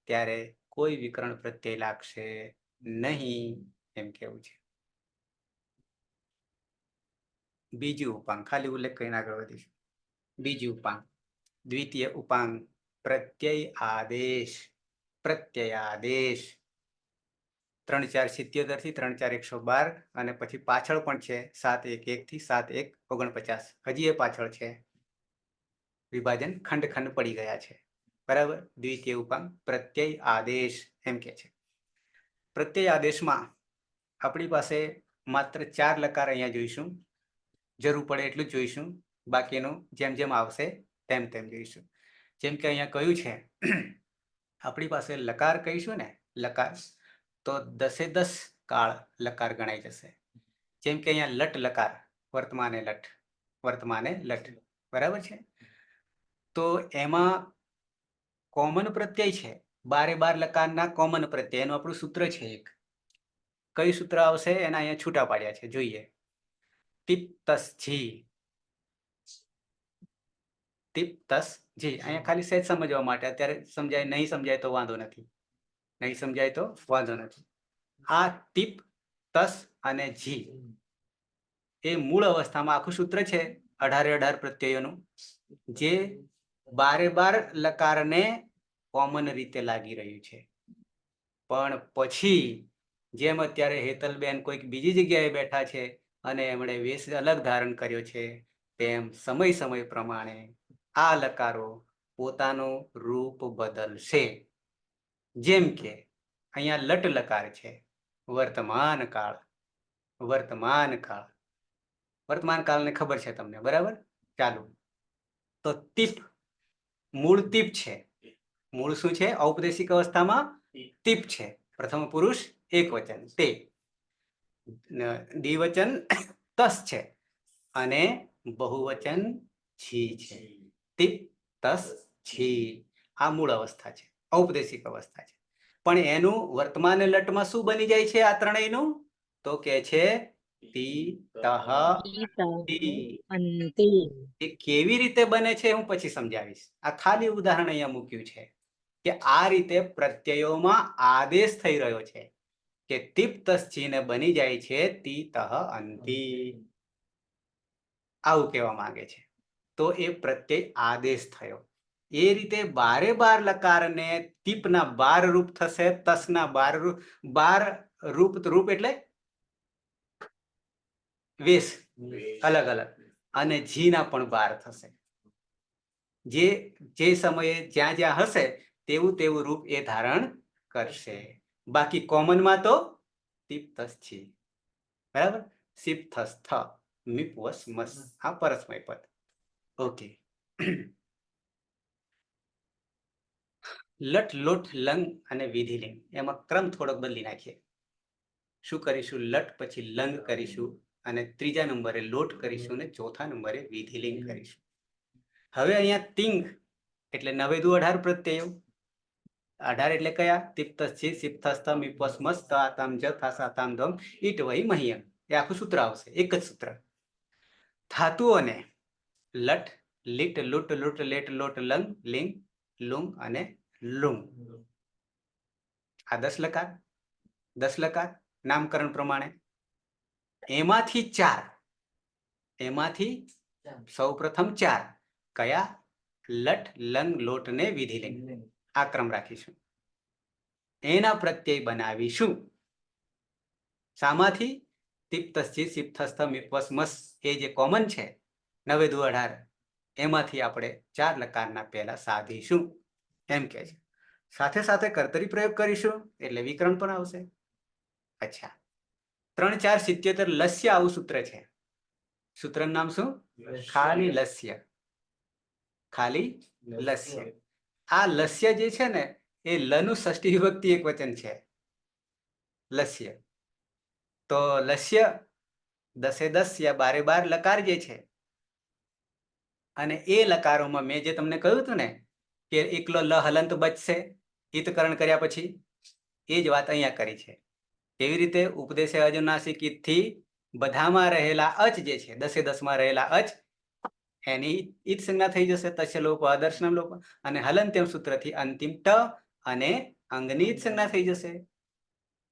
ત્યારે કોઈ વિકરણ પ્રત્યય લાગશે નહીં, એમ કેવું છે. બીજું ઉપાંગ ખાલી ઉલ્લેખ કરીને આગળ વધીશું. બીજું ઉપાંગ દ્વિતીય ઉપાંગ પ્રત્યય આદેશ. પ્રત્યય આદેશ 3-4-77 થી 3-4-112, અને પછી પાછળ પણ છે 7-1-1 થી 7-1-49. હજી એ પાછળ છે. વિભાજન ખંડ ખંડ પડી ગયા છે. બરાબર. દ્વિતીય ઉપાંગ પ્રત્યય આદેશ એમ કે છે. પ્રત્યય આદેશમાં આપણી પાસે માત્ર 4 લકાર અહીંયા જોઈશું. જરૂર પડે એટલું જ જોઈશું. બાકીનું જેમ જેમ આવશે તેમ તેમ જોઈશું. જેમ કે અહીંયા કહ્યું છે આપણી પાસે લકાર કહીશું ને, લકાર તો 10-10 કાળ લકાર ગણાઈ જશે. જેમ કે અહીંયા લટ લકાર વર્તમાને લટ. બરાબર છે. તો એમાં કોમન પ્રત્યય છે 12 લકારના કોમન પ્રત્યય. એનું આપણું સૂત્ર છે એક. કયું સૂત્ર આવશે એના અહીંયા છૂટા પાડ્યા છે, જોઈએ. તિપ્તસ્જી. અહીંયા ખાલી સહેજ સમજવા માટે, અત્યારે સમજાય નહીં સમજાય તો વાંધો નથી. આ તિપ તસ અને જી એ મૂળ અવસ્થામાં આખું સૂત્ર છે 18 પ્રત્યયોનું, જે 12 લકારને કોમન રીતે લાગી રહ્યું છે. પણ પછી જેમ અત્યારે હેતલબેન કોઈક બીજી જગ્યાએ બેઠા છે અને એમણે વેશ અલગ ધારણ કર્યો છે, તેમ સમય પ્રમાણે આ લકારો પોતાનું રૂપ બદલશે. જેમ કે અહીંયા લટ લકાર છે વર્તમાન કાળને ખબર છે તમને, બરાબર. ચાલો, તો તીપ મૂળ તીપ છે. મૂળ શું છે? ઔપદેશિક અવસ્થામાં તીપ છે. પ્રથમ પુરુષ એક વચન તે, દ્વિવચન તસ છે અને બહુવચન છી છે. તીપ તસ છી આ મૂળ અવસ્થા છે, ઔપદેશિક અવસ્થા છે. પણ એનું વર્તમાન લટમાં શું બની જાય છે આ ત્રણેયનું? તો કે છે તી તહ અંતિ. એ કેવી રીતે બને છે હું પછી સમજાવીશ. આ ખાલી ઉદાહરણ અહીંયા મૂક્યું છે કે આ રીતે પ્રત્યયોમાં આદેશ થઈ રહ્યો છે કે તિપ્તસ્જીને બની જાય છે તી તહ અંતિ. આવું કહેવા માંગે છે. તો એ પ્રત્યય આદેશ થયો. એ રીતે 12 લકારને તીપના 12 રૂપ થશે, તસના 12 રૂપ એટલે વેશ અલગ અલગ, અને જીના પણ 12 થશે. જે સમયે જ્યાં હશે તેવું રૂપ એ ધારણ કરશે. બાકી કોમનમાં તો તીપ્તસ છે. બરાબર. સિપ્થસ થ મિપવસ મસ આ પરસ્મય પદ. ઓકે. લટ લોટ લંગ અને વિધિલિંગ એમાં ક્રમ થોડોક બદલી નાખીએ. શું કરીશું? લટ પછી લંગ કરીશું, અને ત્રીજા નંબરે લોટ કરીશું, અને ચોથા નંબરે વિધિલિંગ કરીશું. હવે અહીંયા તિંગ એટલે 9 દુ 18 પ્રત્યયો. 18 એટલે કયા? તિપ્તસ્થી સિપ્તસ્થ મિપસ્મસ ત આતામ જ થાસ આતામ ધમ ઈટ વહી મહિયમ. એ આખું સૂત્ર આવશે, એક જ સૂત્ર. ધાતુઓને લટ, લીટ, લુટ, લુટ, લેટ, લોટ, લંગ, લિંગ, લુંગ અને લુંગ. આ 10 લકાર, 10 લકાર નામકરણ પ્રમાણે. એમાંથી સૌ પ્રથમ 4 કયા? લટ, લંગ, લોટ ને વિધિલિંગ. આ ક્રમ રાખીશું. એના પ્રત્યય બનાવીશું. શામાંથી? તિપ્તસ્થી સિપ્તસ્થ મિપસ્મસ, એ જે કોમન છે 9 દુ 18, એમાંથી આપણે 4 લકારના પહેલા સાધીશું એમ કે છે. સાથે સાથે કર્તરી પ્રયોગ કરીશું એટલે વિકરણ પણ આવશે. અચ્છા, 3 4 77 લસ્ય આવું સૂત્ર છે. સૂત્રનું નામ શું? ખાલી લસ્ય. ખાલી લસ્ય. આ લસ્ય જે છે ને એ લનું ષષ્ઠી વિભક્તિ એક વચન છે લસ્ય. તો લસ્ય 10 10 યા 12 12 લકાર જે છે, અને એ લકારોમાં મેં જે તમને કહ્યું હતું ને કે એકલો લ હલંત બચશે ઈતકરણ કર્યા પછી, એ જ વાત અહીંયા કરી છે. કેવી રીતે? ઉપદેશે અજનાસિક ઈતથી બધામાં રહેલા અચ જે છે 10 10માં રહેલા અચ એની ઈત સંજ્ઞા થઈ જશે, તસ્ય લોપ અદર્શનમ લોપ, અને હલંત્યમ સૂત્રથી અંતિમ ટ અને અંગની ઈત સંજ્ઞા થઈ જશે.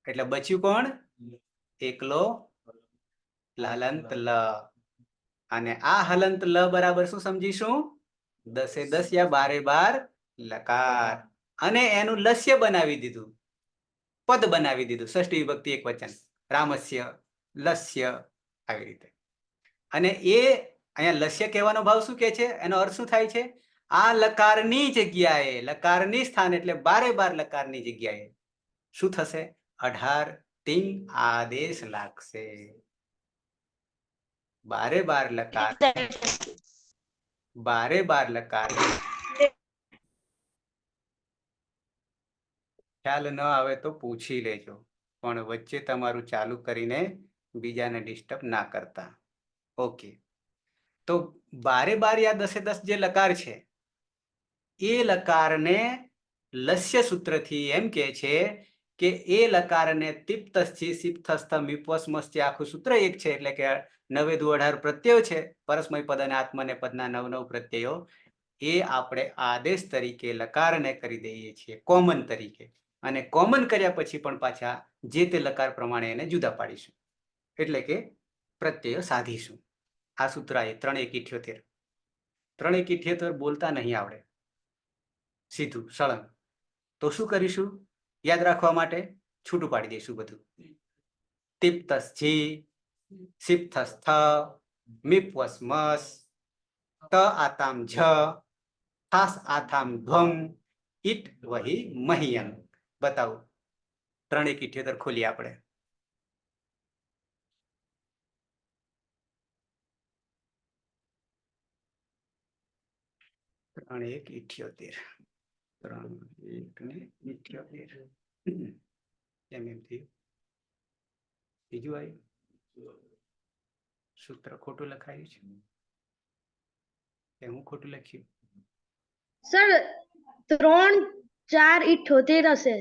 એટલે બચ્યું કોણ? એકલો હલંત લ. અને આ હલંત લ બરાબર શું સમજીશું? 10 10 યા 12 12 લકાર. અને એનું લસ્ય બનાવી દીધું, પદ બનાવી દીધું, ષષ્ઠી વિભક્તિ એક વચન, રામસ્ય લસ્ય, આવી રીતે. અને એ અહીંયા લસ્ય કહેવાનો ભાવ શું કે છે? એનો અર્થ શું થાય છે? આ લકારની જગ્યાએ, લકારની સ્થાન એટલે 12 12 લકારની જગ્યાએ શું થશે? 18 તિંગ આદેશ લાગશે. 12 12 લકાર, 12 12 લકાર. ખ્યાલ ન આવે તો પૂછી લેજો, પણ વચ્ચે તમારું ચાલુ કરીને બીજાને ડિસ્ટર્બ ના કરતા. ઓકે, તો 12 12 યા 10 10 જે લકાર છે એ લકારને લસ્ય સૂત્રથી એમ કે છે કે એ લકારને તિપ્તસ્થી સિપ્તસ્થ મિપસ્મસ્થી આખું સૂત્ર એક છે, એટલે કે 9 દુ 18 પ્રત્યયો છે, પરસ્મય પદ અને આત્મને પદના 9 9 પ્રત્યયો. એ આપણે આદેશ તરીકે લકારને કરી દઈએ છીએ કોમન તરીકે, અને કોમન કર્યા પછી પણ પાછા જે તે લકાર પ્રમાણે એને જુદા પાડીશું, એટલે કે પ્રત્યયો સાધીશું. આ સૂત્ર એ 3 1 78. 3 1 78 બોલતા નહીં આવડે સીધું સળંગ, તો શું કરીશું? યાદ રાખવા માટે છૂટું પાડી દઈશું બધું. તિપ્તસ્થી સિપ્તસ્થ મિપસ્મસ ત આતામ જ થાસ આતામ ધ્વમ ઈટ વહી મહિયમ. બતાવો. 3 1 78 ખોલીએ આપણે. 3 1 78. 3 1 78. એમ થયું. બીજું આવ્યું સૂત્ર ખોટું લખાયું છે કે હું ખોટું લખ્યું? સર 3 4 78 હશે.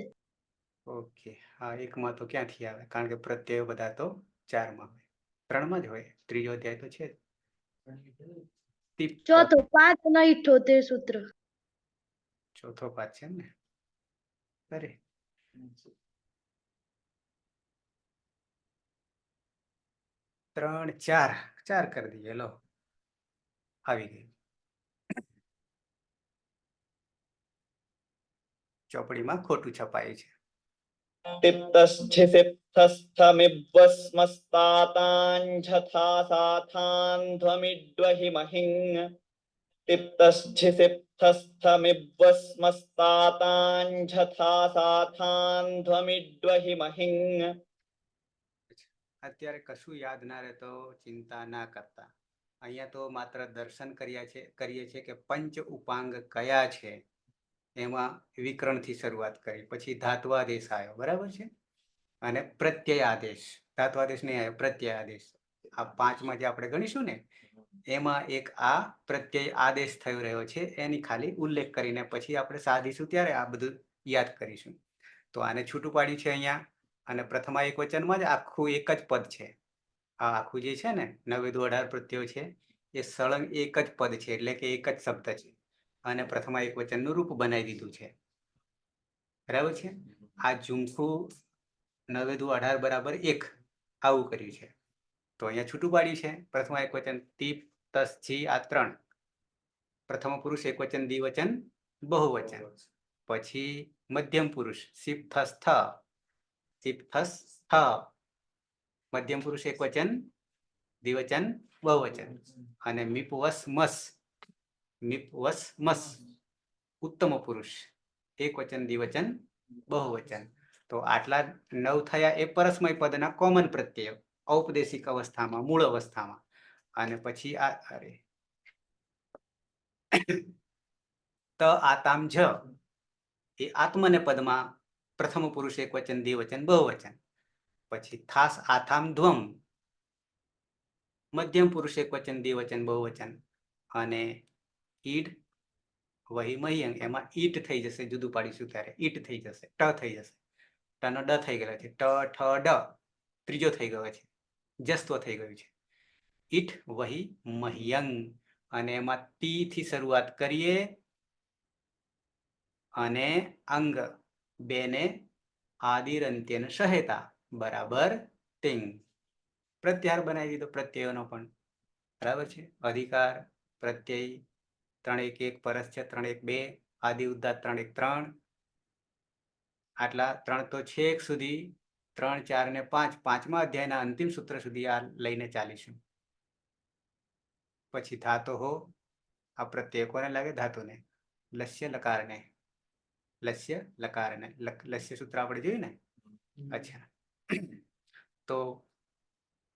ઓકે, હા, એકમાં તો ક્યાંથી આવે, કારણ કે પ્રત્યયો બધા તો 4માં હોય, 3માં જ હોય. ત્રીજો અધ્યાય તો છે જ. ચોથો 5 અને 78 સૂત્ર. ચોથો પાઠ છે ને. અરે 3 4 4 કરી દઈએ. લો, આવી ગઈ. ચોપડીમાં ખોટું છપાયું છે. તિપ્તશ્ચિસિપ્તસ્થમિબ્વસ્મસ્તાતાञ्झथासाथान्ध्वमिड्वहि महिं તિપ્તશ્ચિસિપ્તસ્થમિબ્વસ્મસ્તાતાञ्झथासाथान्ध्वमिड्वहि महिं. અત્યારે કશું યાદ ના રહે તો ચિંતા ના કરતા. અહીંયા તો માત્ર દર્શન કરીએ છીએ કે પંચ ઉપાંગ કયા છે. એમાં વિકરણથી શરૂઆત કરી, પછી ધાત્વાદેશ આવ્યો, બરાબર છે, અને પ્રત્યય આદેશ. ધાત્વાદેશ નહીં આવ્યો, પ્રત્યય આદેશ. આ 5માં જે આપણે ગણીશું ને એમાં એક આ પ્રત્યય આદેશ થયો રહ્યો છે, એની ખાલી ઉલ્લેખ કરીને પછી આપણે સાધીશું ત્યારે આ બધું યાદ કરીશું. તો આને છૂટું પાડ્યું છે અહીંયા, અને પ્રથમા એકવચનમાં જ આખું એક જ પદ છે. આ આખું જે છે ને 9 પ્રત્યયો છે એ સળંગ એક જ પદ છે, એટલે કે એક જ શબ્દ છે, અને પ્રથમા એકવચનનું રૂપ બનાવી દીધું છે. બરાબર છે. આ ઝુમખું 9 દુ 18 બરાબર 1 આવું કર્યું છે. તો અહીંયા છૂટું પાડ્યું છે. પ્રથમા એકવચન તીપ, તસ, જી, આ 3. પ્રથમ પુરુષ એકવચન, દ્વિવચન, બહુવચન. પછી મધ્યમ પુરુષ સીપ, થસ, થ, સીપ, થસ, થ. મધ્યમ પુરુષ એકવચન, દ્વિવચન, બહુવચન. અને મીપ, વસ, મસ, મીપ, વસ, મસ. ઉત્તમ પુરુષ એકવચન, દ્વિવચન, બહુવચન. તો આટલા 9 થયા એ પરસ્મય પદના કોમન પ્રત્યયો ઔપદેશિક અવસ્થામાં, મૂળ અવસ્થામાં. અને પછી આ ત, આતામ, જ એ આત્મને પદમાં પ્રથમ પુરુષ એકવચન, દ્વિવચન, બહુવચન. પછી થાસ, આથામ, ધ્વમ મધ્યમ પુરુષ એકવચન, દ્વિવચન, બહુવચન. અને ઈડ, વહી, મહ્યંગ એમાં ઈટ થઈ જશે, જુદું પાડીશું ત્યારે ઈટ થઈ જશે, ટ થઈ જશે. ટનો ડ થઈ ગયો છે, ટ, ઠ, ડ ત્રીજો થઈ ગયો છે, જસ્ત્વ થઈ ગયું છે. ઈટ, વહી, મહ્યંગ. અને એમાં ટી થી શરૂઆત કરીએ અને અંગ બેને આદિરંત્યન સહેતા બરાબર તિંગ. પ્રત્યાહાર બનાવી દીધો પ્રત્યયોનો પણ. બરાબર છે. અધિકાર, પ્રત્યય 3 1 1 પરસ છે, 3 1 2 આદિ ઉદાત્ત 3 1 3. આટલા 3 તો છેક સુધી 3 4 ને 5 પાંચમા અધ્યાયના અંતિમ સૂત્ર સુધી આ લઈને ચાલીશું. પછી ધાતો હો, આ પ્રત્યય કોને લાગે? ધાતુને. લસ્ય લકારને, લસ્ય લકારને, લસ્ય સૂત્ર આપણે જોયું ને. અચ્છા, તો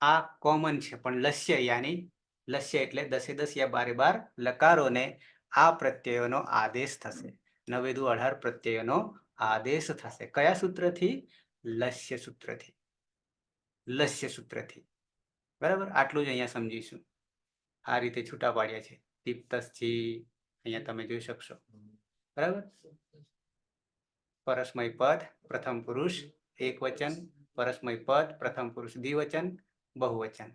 આ કોમન છે, પણ લસ્ય યાની લસ્ય એટલે 10 10 યા 12 12 લકારોને આ પ્રત્યયોનો આદેશ થશે. 9 દુ 18 પ્રત્યયોનો આદેશ થશે. કયા સૂત્રથી? લસ્ય સૂત્રથી. લસ્ય સૂત્રથી. બરાબર. આટલું જ અહીંયા સમજીશું. આ રીતે છૂટા પાડ્યા છે. તીપ્તસથી અહીંયા તમે જોઈ શકશો. બરાબર. પરસ્મય પદ પ્રથમ પુરુષ એકવચન, પરસ્મય પદ પ્રથમ પુરુષ દ્વિવચન, બહુવચન.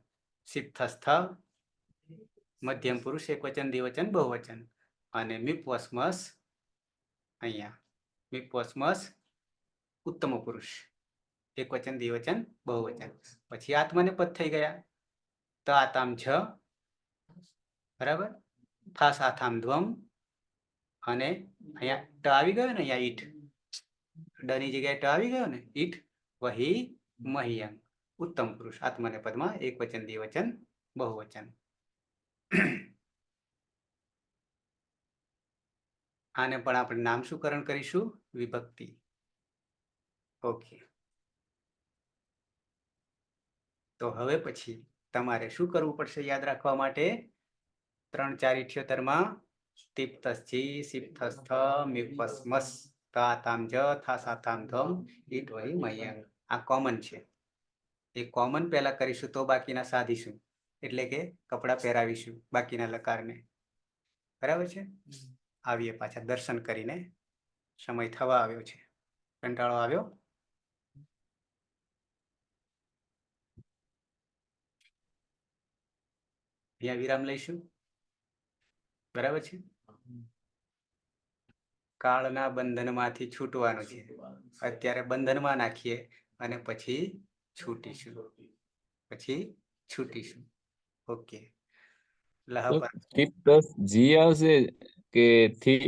સિપ્થસ્થ મધ્યમ પુરુષ એકવચન, દ્વિવચન, બહુવચન. અને મીપવસ્મસ અહીંયા મીપવસ્મસ ઉત્તમ પુરુષ એકવચન, દ્વિવચન, બહુવચન. પછી આત્મને પદ થઈ ગયા. ત, આતામ, જ બરાબર. થાસ, આથામ, ધ્વમ. અને અહીંયા ટ આવી ગયો ને, અહીંયા ઈટ, ડની જગ્યાએ ટ આવી ગયો ને, ઈટ, વહી, મહ્યંગ ઉત્તમ પુરુષ આત્મને પદમાં એકવચન, દ્વિવચન, બહુવચન. આને પણ આપણે નામસુકરણ કરીશું, વિભક્તિ. ઓકે. તો હવે પછી તમારે શું કરવું પડશે યાદ રાખવા માટે? 3 4 78 તીપ્તસ્થી, સિપ્થસ્થ, મીપસ્મસ, તાતામ, જ, થાસાતામ, ધમ, ઈટ, વહી, મહ્યંગ. આ કોમન છે. એ કોમન પહેલા કરીશું તો બાકીના સાધીશું, એટલે કે કપડા પહેરાવીશું બાકીના લકારને. બરાબર છે. આવીએ પાછા દર્શન કરીને. સમય થવા આવ્યો છે. કંટાળો આવ્યો? અહીંયા વિરામ લઈશું. બરાબર છે. કાળના બંધનમાંથી છૂટવાનું છે. અત્યારે બંધનમાં નાખીએ અને પછી છૂટીશું. ઓકે. લહ પર તીપ્તસ જી આવશે કે થી?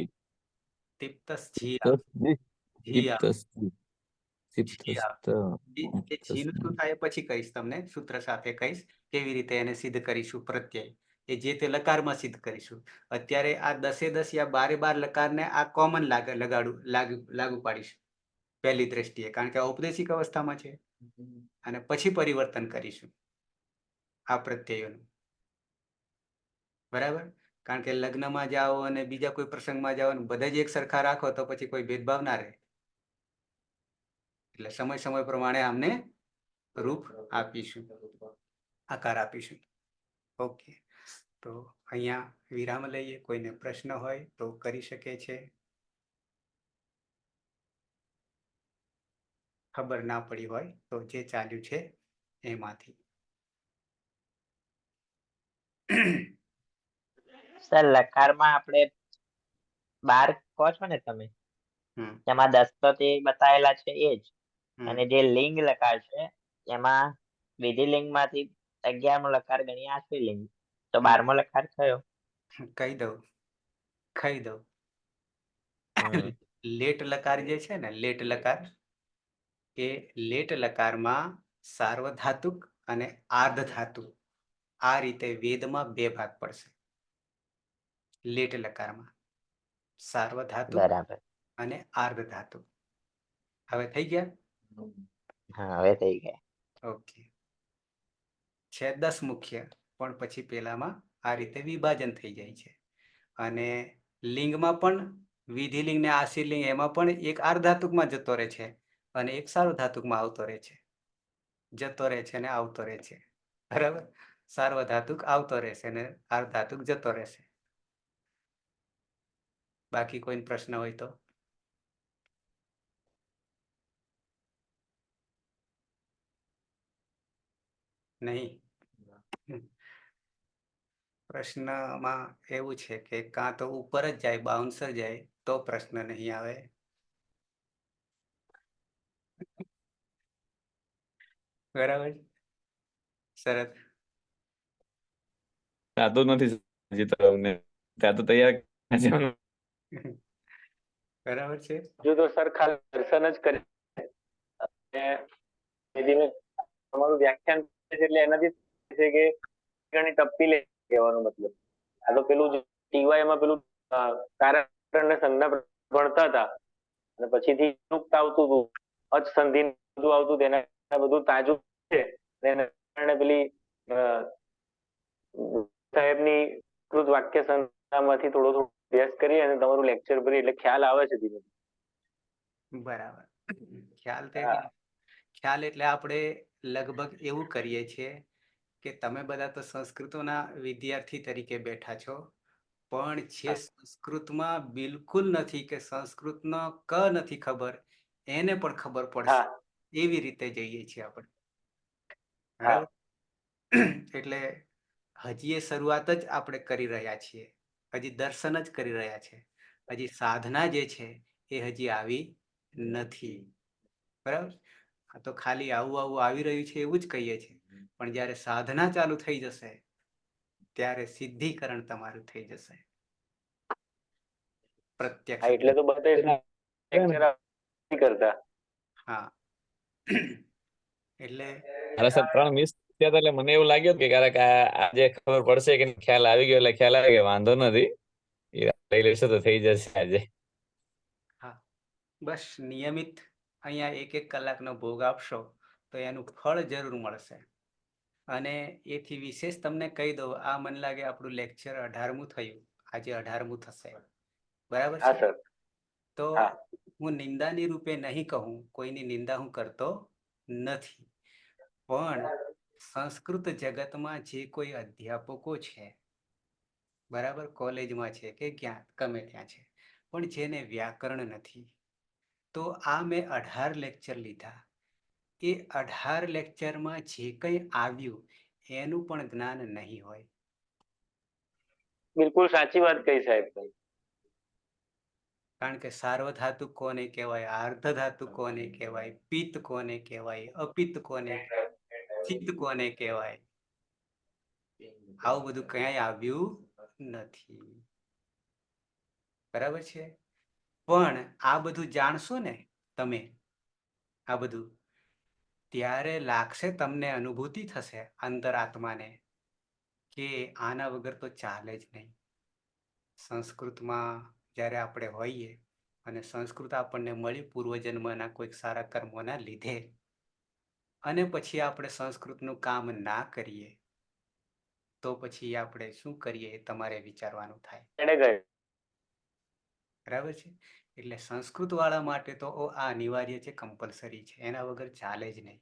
તીપ્તસ જી તીપ્તસ જી, જી તીપ્તસ જી, જી તીપ્તસ આવે. એ જીનું શું થાય પછી કહીશ તમને, સૂત્ર સાથે કહીશ કેવી રીતે એને સિદ્ધ કરીશું પ્રત્યય. એ જે તે લકારમાં સિદ્ધ કરીશું. અત્યારે આ 10 10 યા 12 12 લકારને આ કોમન લાગુ પાડીશું પહેલી દ્રષ્ટિએ, કારણ કે ઔપદેશિક અવસ્થામાં છે. અને પછી પરિવર્તન કરીશું આ પ્રત્યયોનું. બરાબર. કારણ કે લગ્નમાં જાઓ અને બીજા કોઈ પ્રસંગમાં જાઓ બધા જ એક સરખા રાખો તો પછી કોઈ ભેદભાવ ના રહે. એટલે સમય સમય પ્રમાણે આમને રૂપ આપીશું, આકાર આપીશું. ઓકે. તો અહીંયા વિરામ લઈએ. કોઈને પ્રશ્ન હોય તો કરી શકે છે. ખબર ના પડી હોય તો જે ચાલ્યું છે એમાંથી. સર લકારમાં આપણે 12 કહો છો ને તમે, હમ એમાં 10 તો તે બતાવેલા છે એ જ. હમ અને જે લિંગ લકાર છે એમાં વિધિલિંગ માંથી 11મો લકાર ગણીએ આ સ્ત્રીલિંગ, તો 12મો લકાર કયો? કહી દઉં કહી દઉં હમ લેટ લકાર જે છે ને, લેટ લકાર, એ લેટ લકારમાં સાર્વધાતુક અને આર્ધધાતુ આ રીતે વેદમાં 2 ભાગ પડશે. લેટ લકારમાં સાર્વધાતુક બરાબર. અને આર્ધધાતુક. હવે થઈ ગયા? હા હવે થઈ ગયા. ઓકે. છે 10 મુખ્ય, પણ પછી પેલામાં આ રીતે વિભાજન થઈ જાય છે. અને લિંગમાં પણ વિધિલિંગ ને આશીલિંગ એમાં પણ એક આર્ધધાતુકમાં જતો રહે છે અને એક સાર્વધાતુકમાં આવતો રહે છે. જતો રહે છે અને આવતો રહે છે. બરાબર. સાર્વધાતુક આવતો રહેશે અને આર્ધધાતુક જતો રહેશે. બાકી કોઈ પ્રશ્ન હોય તો? નહીં. પ્રશ્નમાં એવું છે કે કાં તો ઉપર જ જાય, બાઉન્સર જાય તો પ્રશ્ન નહીં આવે. બરાબર. શરત. થતું નથી હજી તો અમને. ત્યાં તો તૈયાર છે. બરાબર છે. જો તો સર ખાલી દર્શન જ કરે ધીમે તમારું વ્યાખ્યાન છે એટલે એનાથી છે કે ઘણી ટપ્પી લે કહેવાનો મતલબ. આ તો પેલું ટીવાય માં પેલું કારણ ને સંજ્ઞા ભણતા હતા અને પછીથી યુક્ત આવતું હતું, અચ સંધિ બધું આવતું, તેના બધું તાજું છે. એના કારણે પેલી સાહેબની કૃત વાક્ય સંજ્ઞામાંથી થોડો અભ્યાસ કરી અને તમારું લેક્ચર ભરી એટલે ખ્યાલ આવે છે ધીમે. બરાબર. ખ્યાલ એટલે આપણે લગભગ એવું કરીએ છીએ કે તમે બધા તો સંસ્કૃતોના વિદ્યાર્થી તરીકે બેઠા છો, પણ જે સંસ્કૃતમાં બિલકુલ નથી કે સંસ્કૃતનો ક નથી ખબર એને પણ ખબર પડશે એવી રીતે જઈએ છીએ આપણે. બરાબર. એટલે હજી એ શરૂઆત જ આપણે કરી રહ્યા છીએ, હજી દર્શન જ કરી રહ્યા છે. હજી સાધના જે છે એ હજી આવી નથી. બરાબર. આ તો ખાલી આવું આવું આવી રહ્યું છે એવું જ કહીએ છીએ, પણ જ્યારે સાધના ચાલુ થઈ જશે ત્યારે સિદ્ધિકરણ તમારું થઈ જશે. પ્રત્યક્ષ. એટલે તો બધા કરતા. હા. એટલે મારા સર 3 મિસ થયા હતા એટલે મને એવું લાગ્યું કે ક્યારેક આજે ખબર પડશે કે ખ્યાલ આવી ગયો, એટલે ખ્યાલ આવી ગયો, વાંધો નથી, એ લઈ લેશે તો થઈ જશે આજે. હા, બસ નિયમિત અહીંયા 1-1 કલાકનો ભોગ આપશો તો એનું ફળ જરૂર મળશે. અને એથી વિશેષ તમને કહી દઉં, આ મને લાગે આપણું લેક્ચર 18મું થયું, આજે 18મું થશે. બરાબર હા છે. સર. તો હા. હું નિંદાની રૂપે નહીં કહું, કોઈની નિંદા હું કરતો નથી, પણ સંસ્કૃત જગતમાં જે કોઈ અધ્યાપકો છે, બરાબર, કોલેજમાં છે કે ક્યાં ગમે ત્યાં છે, પણ જેને વ્યાકરણ નથી, તો આ મેં 18 લેક્ચર લીધા, એ 18 લેક્ચરમાં જે કંઈ આવ્યું એનું પણ જ્ઞાન નહીં હોય. બિલકુલ સાચી વાત કહી સાહેબ. કારણ કે સાર્વધાતુ કોને કહેવાય, આર્ધધાતુ કોને કહેવાય, પિત્ત કોને કહેવાય, અપિત્ત કોને કહેવાય, ચિત્ત કોને કહેવાય, આવું બધું ક્યાંય આવ્યું નથી. બરાબર છે. પણ આ બધું જાણશો ને તમે, આ બધું ત્યારે લાગશે, તમને અનુભૂતિ થશે અંતરાત્માને કે આના વગર તો ચાલે જ નહીં. સંસ્કૃતમાં જ્યારે આપણે હોઈએ અને સંસ્કૃત આપણને મળી પૂર્વજન્મના કોઈક સારા કર્મોના લીધે, અને પછી આપણે સંસ્કૃતનું કામ ના કરીએ તો પછી આપણે શું કરીએ એ તમારે વિચારવાનું થાય. બરાબર છે. એટલે સંસ્કૃત વાળા માટે તો આ અનિવાર્ય છે, કમ્પલસરી છે, એના વગર ચાલે જ નહીં.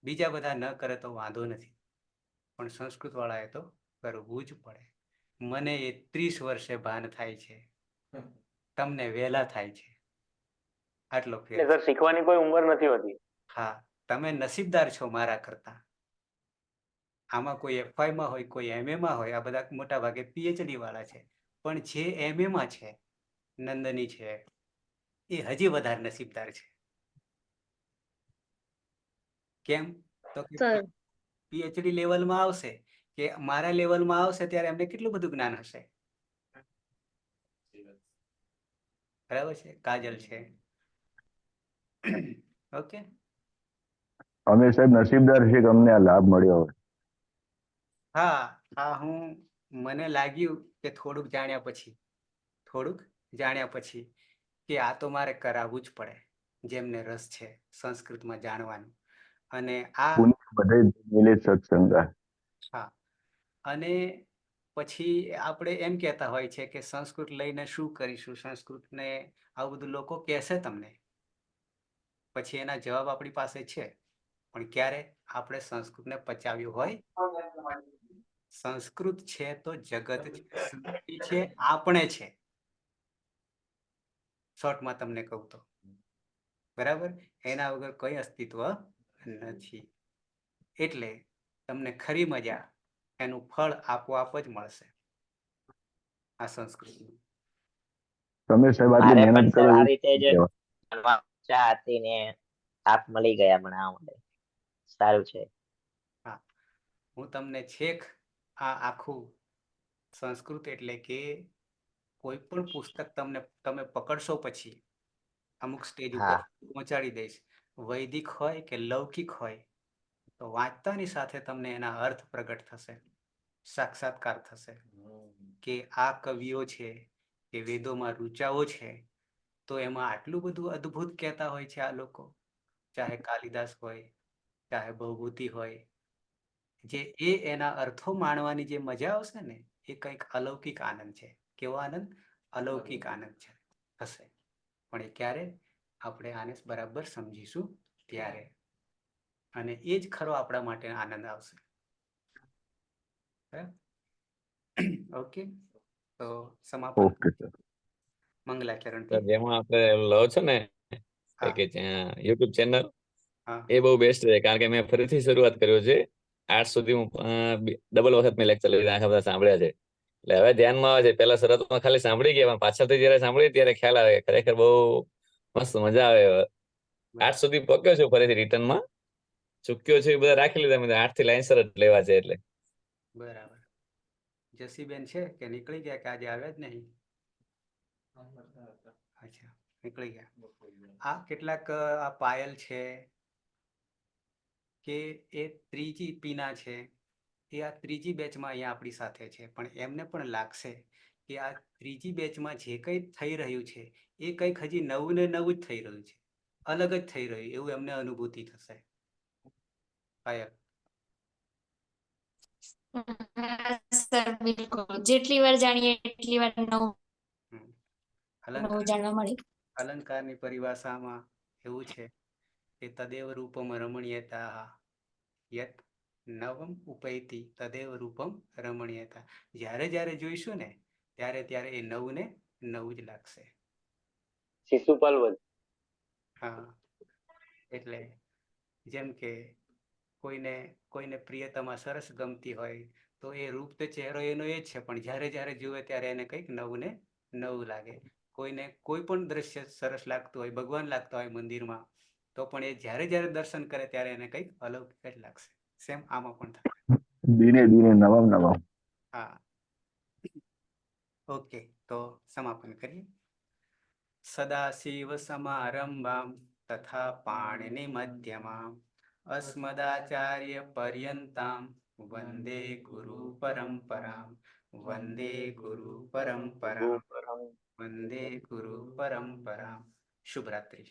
બીજા બધા ન કરે તો વાંધો નથી, પણ સંસ્કૃત વાળાએ તો કરવું જ પડે. મને એ 30 વર્ષે ભાન થાય છે, તમને વહેલા થાય છે. આટલો ફેર એટલે છે. સર શીખવાની કોઈ ઉંમર નથી હોતી. હા, તમે નસીબદાર છો મારા કરતા. આમાં કોઈ FY માં હોય, કોઈ MA માં હોય, આ બધા મોટા ભાગે PhD વાળા છે. પણ જે MA માં છે, નંદની છે, એ હજી વધારે નસીબદાર છે. કેમ? તો કે સર PhD લેવલમાં આવશે કે મારા લેવલમાં આવશે ત્યારે એમને કેટલું બધું જ્ઞાન હશે. બરાબર છે, કાજલ છે. ઓકે, અમે સાહેબ નસીબદાર છીએ કે અમને આ લાભ મળ્યો હોય. હા, મને લાગ્યું કે થોડુંક જાણ્યા પછી કે આ તો મારે કરાવવું જ પડે, જેમને રસ છે સંસ્કૃતમાં જાણવાનું. અને આ પુણ્ય બધે મિલે સત્સંગ. હા, અને પછી આપણે એમ કહેતા હોય છે કે સંસ્કૃત લઈને શું કરીશું, સંસ્કૃતને આવું બધું લોકો કહેશે તમને. પછી એના જવાબ આપણી પાસે છે, પણ ક્યારે આપણે સંસ્કૃતને પચાવ્યું હોય. સંસ્કૃત છે તો જગત છે, સૃષ્ટિ છે, આપણે છે. શોર્ટમાં તમને કહું તો, બરાબર, એના વગર કોઈ અસ્તિત્વ નથી. એટલે તમને ખરી મજા, એનું ફળ આપોઆપ જ મળશે આ સંસ્કૃતનું. તમે સાહેબ આટલી મારે પણ મહેનત સર કરો આ એ રીતે જ કહેવાય. ભણવા ઈચ્છા હતી ને આપ મળી ગયા ભણાવવા માટે. સારું છે. હા, હું તમને છેક આ આખું સંસ્કૃત એટલે કે કોઈ પણ પુસ્તક તમે પકડશો પછી અમુક સ્ટેજ ઉપર હા પહોંચાડી દઈશ. વૈદિક હોય કે લૌકિક હોય, તો વાંચતાની સાથે તમને એના અર્થ પ્રગટ થશે, સાક્ષાત્કાર થશે કે આ કવિઓ છે કે વેદોમાં ઋચાઓ છે, તો એમાં આટલું બધું અદ્ભુત કહેતા હોય છે આ લોકો. ચાહે કાલિદાસ હોય, ચાહે ભવભૂતિ હોય, જે એના અર્થો માણવાની જે મજા આવશે ને, એ કંઈક અલૌકિક આનંદ છે. કેવો આનંદ? અલૌકિક આનંદ છે, હશે. પણ એ ક્યારે? આપણે આને બરાબર સમજીશું ત્યારે. અને એ જ ખરો આપણા માટે આનંદ આવશે. ઓકે, તો સમાપન ઓકે સર. મંગલાચરણથી. જેમાં આપણે લો છો ને હા કે જ્યાં યુટ્યુબ ચેનલ, હા એ બહુ બેસ્ટ છે. કારણ કે મેં ફરીથી શરૂઆત કર્યો છે. આજ સુધી હું ડબલ વખત મેં લેક્ચર લીધા, આખા બધા સાંભળ્યા છે. એટલે હવે ધ્યાનમાં આવે છે. પહેલા શરૂઆતમાં ખાલી સાંભળી ગયા, પણ પાછળથી જયારે સાંભળી ત્યારે ખ્યાલ આવે, ખરેખર બહુ મસ્ત મજા આવે. આઠ સુધી પક્યો છું, ફરીથી રિટર્નમાં ચૂક્યો છે એ બધા રાખી લીધા. મેં 8 થી લાઈનસર જ લેવા છે. એટલે બરાબર. જસીબેન છે કે નીકળી ગયા કે આજે આવ્યા જ નહીં? અચ્છા, નીકળી ગયા. આ કેટલાક આ પાયલ છે કે એ ત્રીજી પીના છે, એ આ ત્રીજી બેચમાં અહીંયા આપણી સાથે છે. પણ એમને પણ લાગશે કે આ ત્રીજી બેચમાં જે કંઈ થઈ રહ્યું છે, એ કંઈક હજી નવું ને નવું જ થઈ રહ્યું છે, અલગ જ થઈ રહ્યું, એવું એમને અનુભૂતિ થશે. પાયલ, સર બિલકુલ, જેટલી વાર જાણીએ એટલી વાર નવું અલંકાર જાણવા મળે. અલંકારની પરિભાષામાં એવું છે કે તદેવ રૂપમ રમણીયતા યત નવમ ઉપૈતિ તદેવ રૂપમ રમણીયતા. જ્યારે જ્યારે જોઈશું ને ત્યારે ત્યારે એ નવું ને નવું જ લાગશે. શિશુપાલ વધ. હા, એટલે જેમ કે કોઈને પ્રિયતમા સરસ ગમતી હોય, તો એ રૂપ તો ચહેરો એનો એ જ છે, પણ જ્યારે જ્યારે જુએ ત્યારે એને કંઈક નવું ને નવું લાગે. કોઈને કોઈ પણ દ્રશ્ય સરસ લાગતું હોય, ભગવાન લાગતા હોય મંદિરમાં, તો પણ એ જ્યારે જ્યારે દર્શન કરે ત્યારે એને કંઈક અલૌકિક જ લાગશે. સેમ આમાં પણ થાય. દિને દિને નવમ નવમ. હા, ઓકે, તો સમાપન કરીએ. સદાશિવ સમારંભામ તથા પાણિનિ મધ્યમામ અસ્મદાચાર્ય પર્યંતામ વંદે ગુરુ પરંપરામ. વંદે ગુરુ પરંપરામ. વંદે ગુરુ પરંપરામ. શુભરાત્રિ.